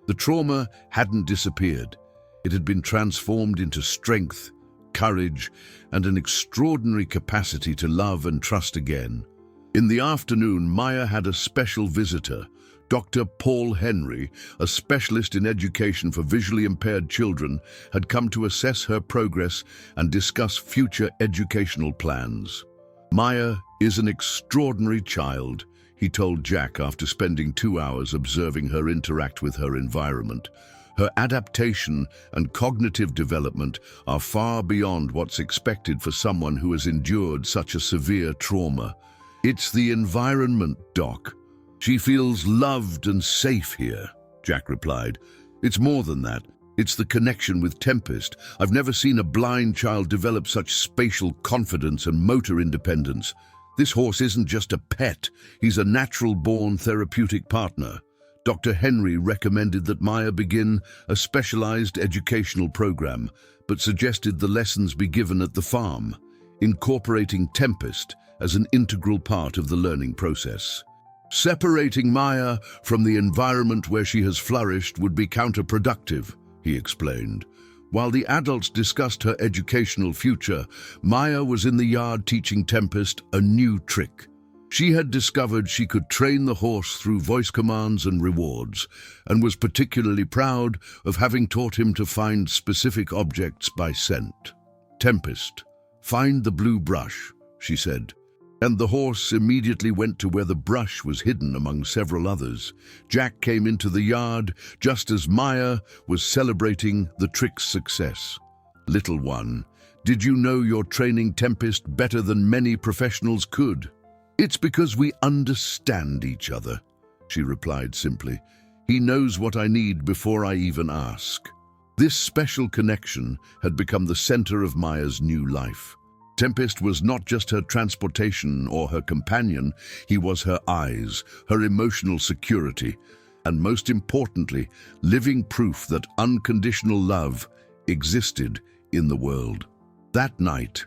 The trauma hadn't disappeared. It had been transformed into strength, courage, and an extraordinary capacity to love and trust again. In the afternoon, Maya had a special visitor. Dr. Paul Henry, a specialist in education for visually impaired children, had come to assess her progress and discuss future educational plans. "Maya is an extraordinary child," he told Jack after spending 2 hours observing her interact with her environment. "Her adaptation and cognitive development are far beyond what's expected for someone who has endured such a severe trauma. It's the environment, Doc. She feels loved and safe here," Jack replied. "It's more than that. It's the connection with Tempest. I've never seen a blind child develop such spatial confidence and motor independence. This horse isn't just a pet. He's a natural-born therapeutic partner." Dr. Henry recommended that Maya begin a specialized educational program, but suggested the lessons be given at the farm, incorporating Tempest as an integral part of the learning process. "Separating Maya from the environment where she has flourished would be counterproductive," he explained. While the adults discussed her educational future, Maya was in the yard teaching Tempest a new trick. She had discovered she could train the horse through voice commands and rewards, and was particularly proud of having taught him to find specific objects by scent. "Tempest, find the blue brush," she said. And the horse immediately went to where the brush was hidden among several others. Jack came into the yard just as Maya was celebrating the trick's success. "Little one, did you know you're training Tempest better than many professionals could?" "It's because we understand each other," she replied simply. "He knows what I need before I even ask." This special connection had become the center of Maya's new life. Tempest was not just her transportation or her companion, he was her eyes, her emotional security, and most importantly, living proof that unconditional love existed in the world. That night,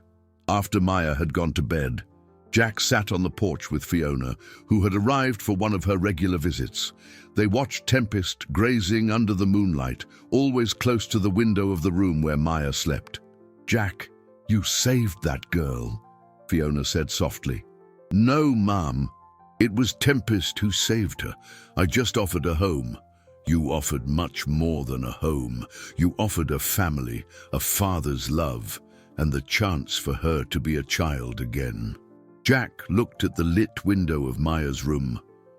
after Maya had gone to bed, Jack sat on the porch with Fiona, who had arrived for one of her regular visits. They watched Tempest grazing under the moonlight, always close to the window of the room where Maya slept. "Jack, you saved that girl," Fiona said softly. "No, Mom. It was Tempest who saved her. I just offered a home." "You offered much more than a home. You offered a family, a father's love, and the chance for her to be a child again." Jack looked at the lit window of Maya's room,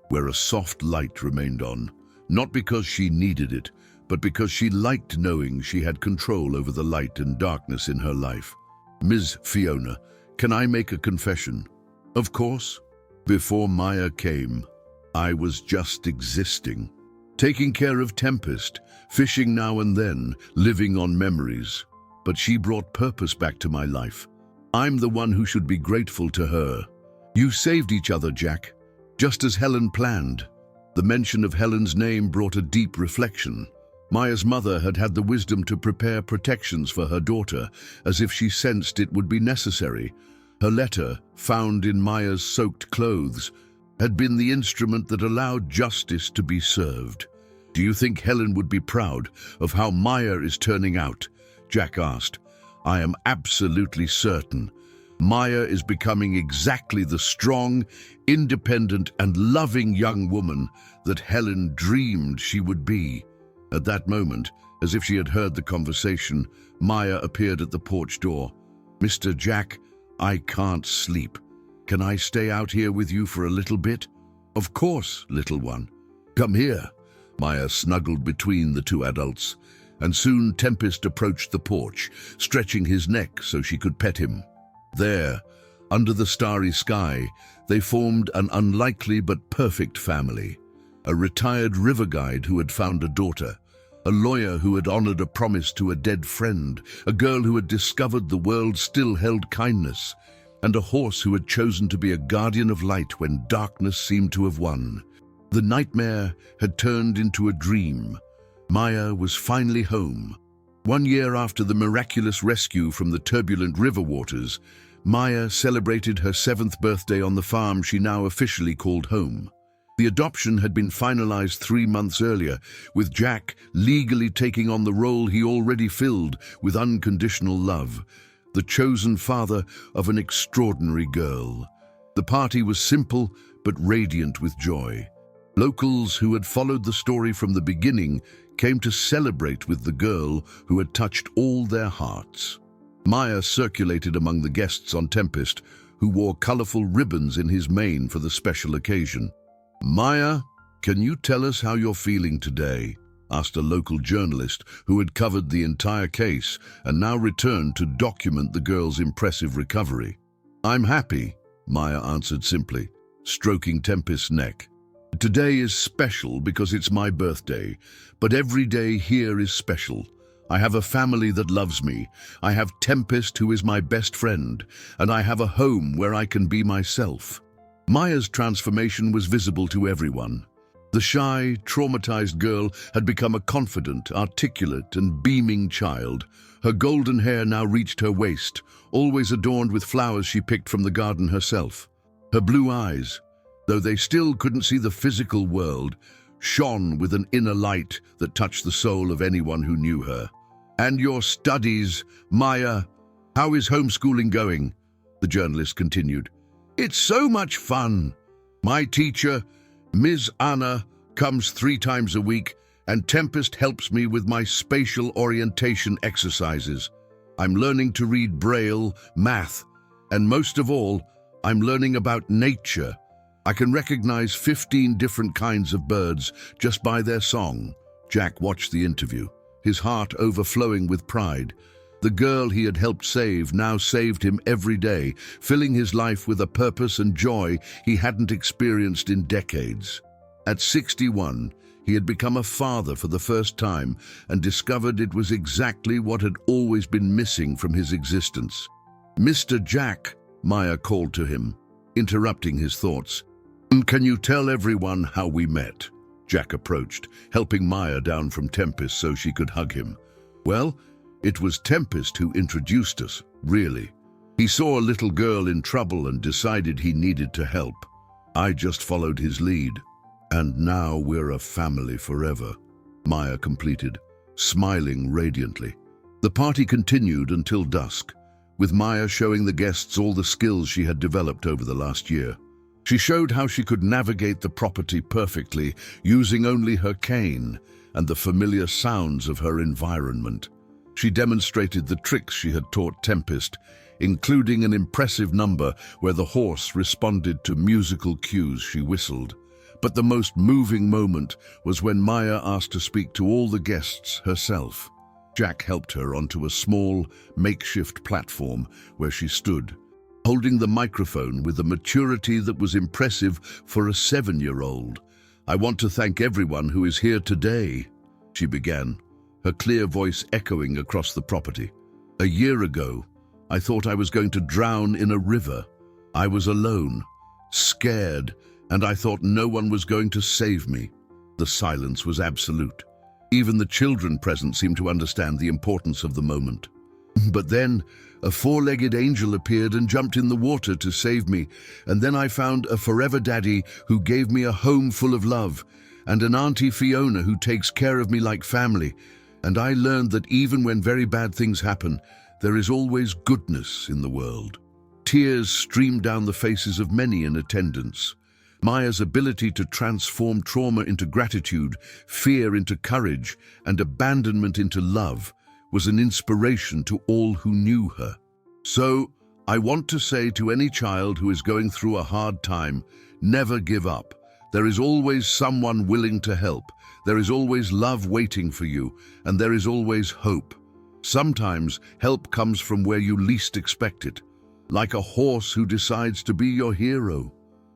where a soft light remained on, not because she needed it, but because she liked knowing she had control over the light and darkness in her life. "Ms. Fiona, can I make a confession?" "Of course." "Before Maya came, I was just existing, taking care of Tempest, fishing now and then, living on memories. But she brought purpose back to my life. I'm the one who should be grateful to her." "You saved each other, Jack, just as Helen planned." The mention of Helen's name brought a deep reflection. Maya's mother had had the wisdom to prepare protections for her daughter, as if she sensed it would be necessary. Her letter, found in Maya's soaked clothes, had been the instrument that allowed justice to be served. "Do you think Helen would be proud of how Maya is turning out?" Jack asked. "I am absolutely certain. Maya is becoming exactly the strong, independent, and loving young woman that Helen dreamed she would be." At that moment, as if she had heard the conversation, Maya appeared at the porch door. "Mr. Jack, I can't sleep. Can I stay out here with you for a little bit?" "Of course, little one. Come here." Maya snuggled between the two adults, and soon Tempest approached the porch, stretching his neck so she could pet him. There, under the starry sky, they formed an unlikely but perfect family. A retired river guide who had found a daughter, a lawyer who had honored a promise to a dead friend, a girl who had discovered the world still held kindness, and a horse who had chosen to be a guardian of light when darkness seemed to have won. The nightmare had turned into a dream. Maya was finally home, 1 year after the miraculous rescue from the turbulent river waters, Maya celebrated her 7th birthday on the farm she now officially called home. The adoption had been finalized 3 months earlier, with Jack legally taking on the role he already filled with unconditional love, the chosen father of an extraordinary girl. The party was simple but radiant with joy. Locals who had followed the story from the beginning came to celebrate with the girl who had touched all their hearts. Maya circulated among the guests on Tempest, who wore colorful ribbons in his mane for the special occasion. "Maya, can you tell us how you're feeling today?" asked a local journalist who had covered the entire case and now returned to document the girl's impressive recovery. "I'm happy," Maya answered simply, stroking Tempest's neck. "Today is special because it's my birthday, but every day here is special. I have a family that loves me. I have Tempest, who is my best friend, and I have a home where I can be myself." Maya's transformation was visible to everyone. The shy, traumatized girl had become a confident, articulate, and beaming child. Her golden hair now reached her waist, always adorned with flowers she picked from the garden herself. Her blue eyes, though they still couldn't see the physical world, shone with an inner light that touched the soul of anyone who knew her. "And your studies, Maya? How is homeschooling going?" the journalist continued. "It's so much fun. My teacher, Ms. Anna, comes 3 times a week, and Tempest helps me with my spatial orientation exercises. I'm learning to read Braille, math, and most of all, I'm learning about nature. I can recognize 15 different kinds of birds just by their song." Jack watched the interview, his heart overflowing with pride. The girl he had helped save now saved him every day, filling his life with a purpose and joy he hadn't experienced in decades. At 61, he had become a father for the first time and discovered it was exactly what had always been missing from his existence. "Mr. Jack," Maya called to him, interrupting his thoughts. "Can you tell everyone how we met?" Jack approached, helping Maya down from Tempest so she could hug him. "Well, it was Tempest who introduced us, really. He saw a little girl in trouble and decided he needed to help. I just followed his lead. And now we're a family forever," Maya completed, smiling radiantly. The party continued until dusk, with Maya showing the guests all the skills she had developed over the last year. She showed how she could navigate the property perfectly, using only her cane and the familiar sounds of her environment. She demonstrated the tricks she had taught Tempest, including an impressive number where the horse responded to musical cues she whistled. But the most moving moment was when Maya asked to speak to all the guests herself. Jack helped her onto a small, makeshift platform where she stood, holding the microphone with a maturity that was impressive for a 7-year-old. "I want to thank everyone who is here today," she began, her clear voice echoing across the property. "A year ago, I thought I was going to drown in a river. I was alone, scared, and I thought no one was going to save me." The silence was absolute. Even the children present seemed to understand the importance of the moment. But then, a 4-legged angel appeared and jumped in the water to save me, and then I found a forever daddy who gave me a home full of love, and an Auntie Fiona who takes care of me like family. And I learned that even when very bad things happen, there is always goodness in the world. Tears streamed down the faces of many in attendance. Maya's ability to transform trauma into gratitude, fear into courage, and abandonment into love was an inspiration to all who knew her. So, I want to say to any child who is going through a hard time, never give up. There is always someone willing to help. There is always love waiting for you, and there is always hope. Sometimes help comes from where you least expect it, like a horse who decides to be your hero.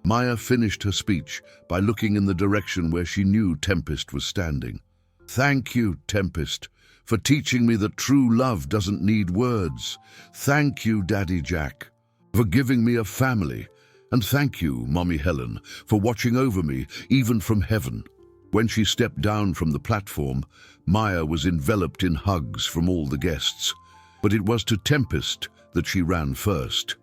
Maya finished her speech by looking in the direction where she knew Tempest was standing. "Thank you, Tempest, for teaching me that true love doesn't need words. Thank you, Daddy Jack, for giving me a family. And thank you, Mommy Helen, for watching over me, even from heaven." When she stepped down from the platform, Maya was enveloped in hugs from all the guests. But it was to Tempest that she ran first,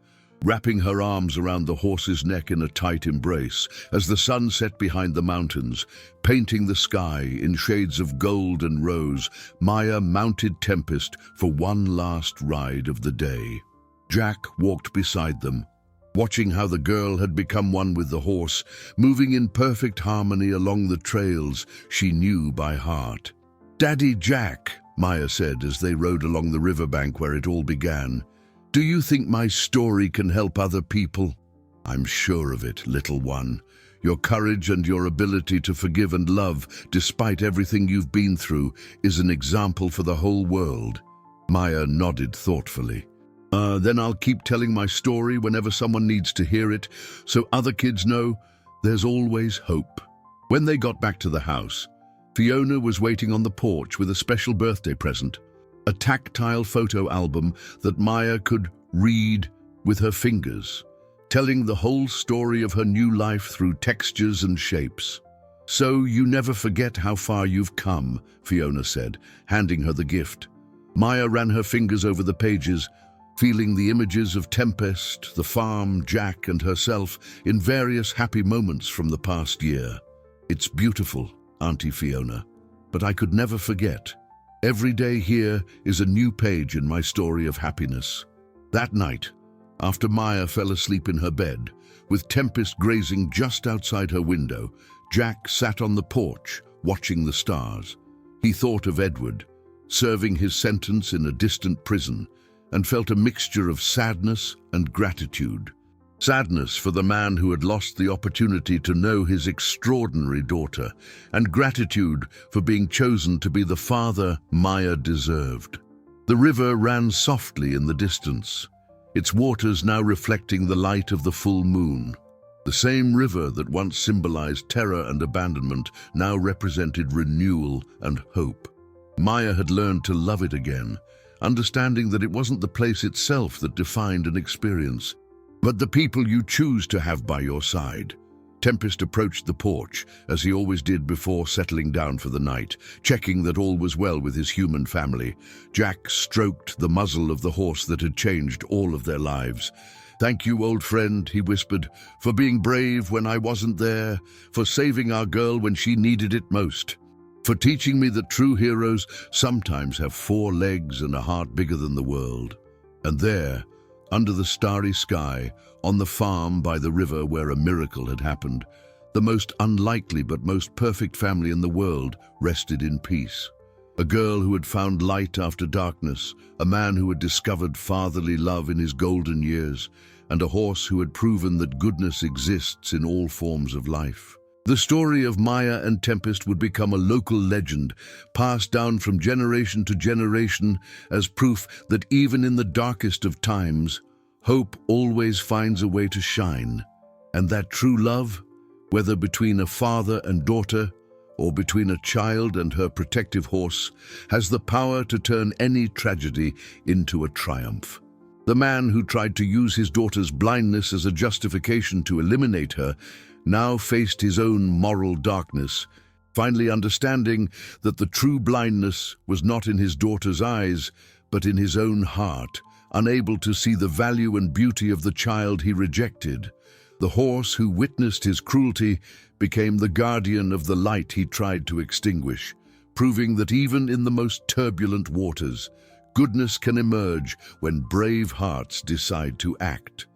wrapping her arms around the horse's neck in a tight embrace as the sun set behind the mountains, painting the sky in shades of gold and rose. Maya mounted Tempest for one last ride of the day. Jack walked beside them, watching how the girl had become one with the horse, moving in perfect harmony along the trails she knew by heart. "Daddy Jack," Maya said as they rode along the riverbank where it all began, "do you think my story can help other people?" "I'm sure of it, little one. Your courage and your ability to forgive and love, despite everything you've been through, is an example for the whole world." Maya nodded thoughtfully. Then I'll keep telling my story whenever someone needs to hear it, so other kids know there's always hope." When they got back to the house, Fiona was waiting on the porch with a special birthday present, a tactile photo album that Maya could read with her fingers, telling the whole story of her new life through textures and shapes. "So you never forget how far you've come," Fiona said, handing her the gift. Maya ran her fingers over the pages, feeling the images of Tempest, the farm, Jack, and herself in various happy moments from the past year. "It's beautiful, Auntie Fiona, but I could never forget. Every day here is a new page in my story of happiness." That night, after Maya fell asleep in her bed, with Tempest grazing just outside her window, Jack sat on the porch, watching the stars. He thought of Edward, serving his sentence in a distant prison, and felt a mixture of sadness and gratitude. Sadness for the man who had lost the opportunity to know his extraordinary daughter, and gratitude for being chosen to be the father Maya deserved. The river ran softly in the distance, its waters now reflecting the light of the full moon. The same river that once symbolized terror and abandonment now represented renewal and hope. Maya had learned to love it again, understanding that it wasn't the place itself that defined an experience, but the people you choose to have by your side. Tempest approached the porch, as he always did before settling down for the night, checking that all was well with his human family. Jack stroked the muzzle of the horse that had changed all of their lives. "Thank you, old friend," he whispered, "for being brave when I wasn't there, for saving our girl when she needed it most, for teaching me that true heroes sometimes have 4 legs and a heart bigger than the world." And there, under the starry sky, on the farm by the river where a miracle had happened, the most unlikely but most perfect family in the world rested in peace. A girl who had found light after darkness, a man who had discovered fatherly love in his golden years, and a horse who had proven that goodness exists in all forms of life. The story of Maya and Tempest would become a local legend, passed down from generation to generation as proof that even in the darkest of times, hope always finds a way to shine, and that true love, whether between a father and daughter, or between a child and her protective horse, has the power to turn any tragedy into a triumph. The man who tried to use his daughter's blindness as a justification to eliminate her now faced his own moral darkness, finally understanding that the true blindness was not in his daughter's eyes, but in his own heart, unable to see the value and beauty of the child he rejected. The horse who witnessed his cruelty became the guardian of the light he tried to extinguish, proving that even in the most turbulent waters, goodness can emerge when brave hearts decide to act.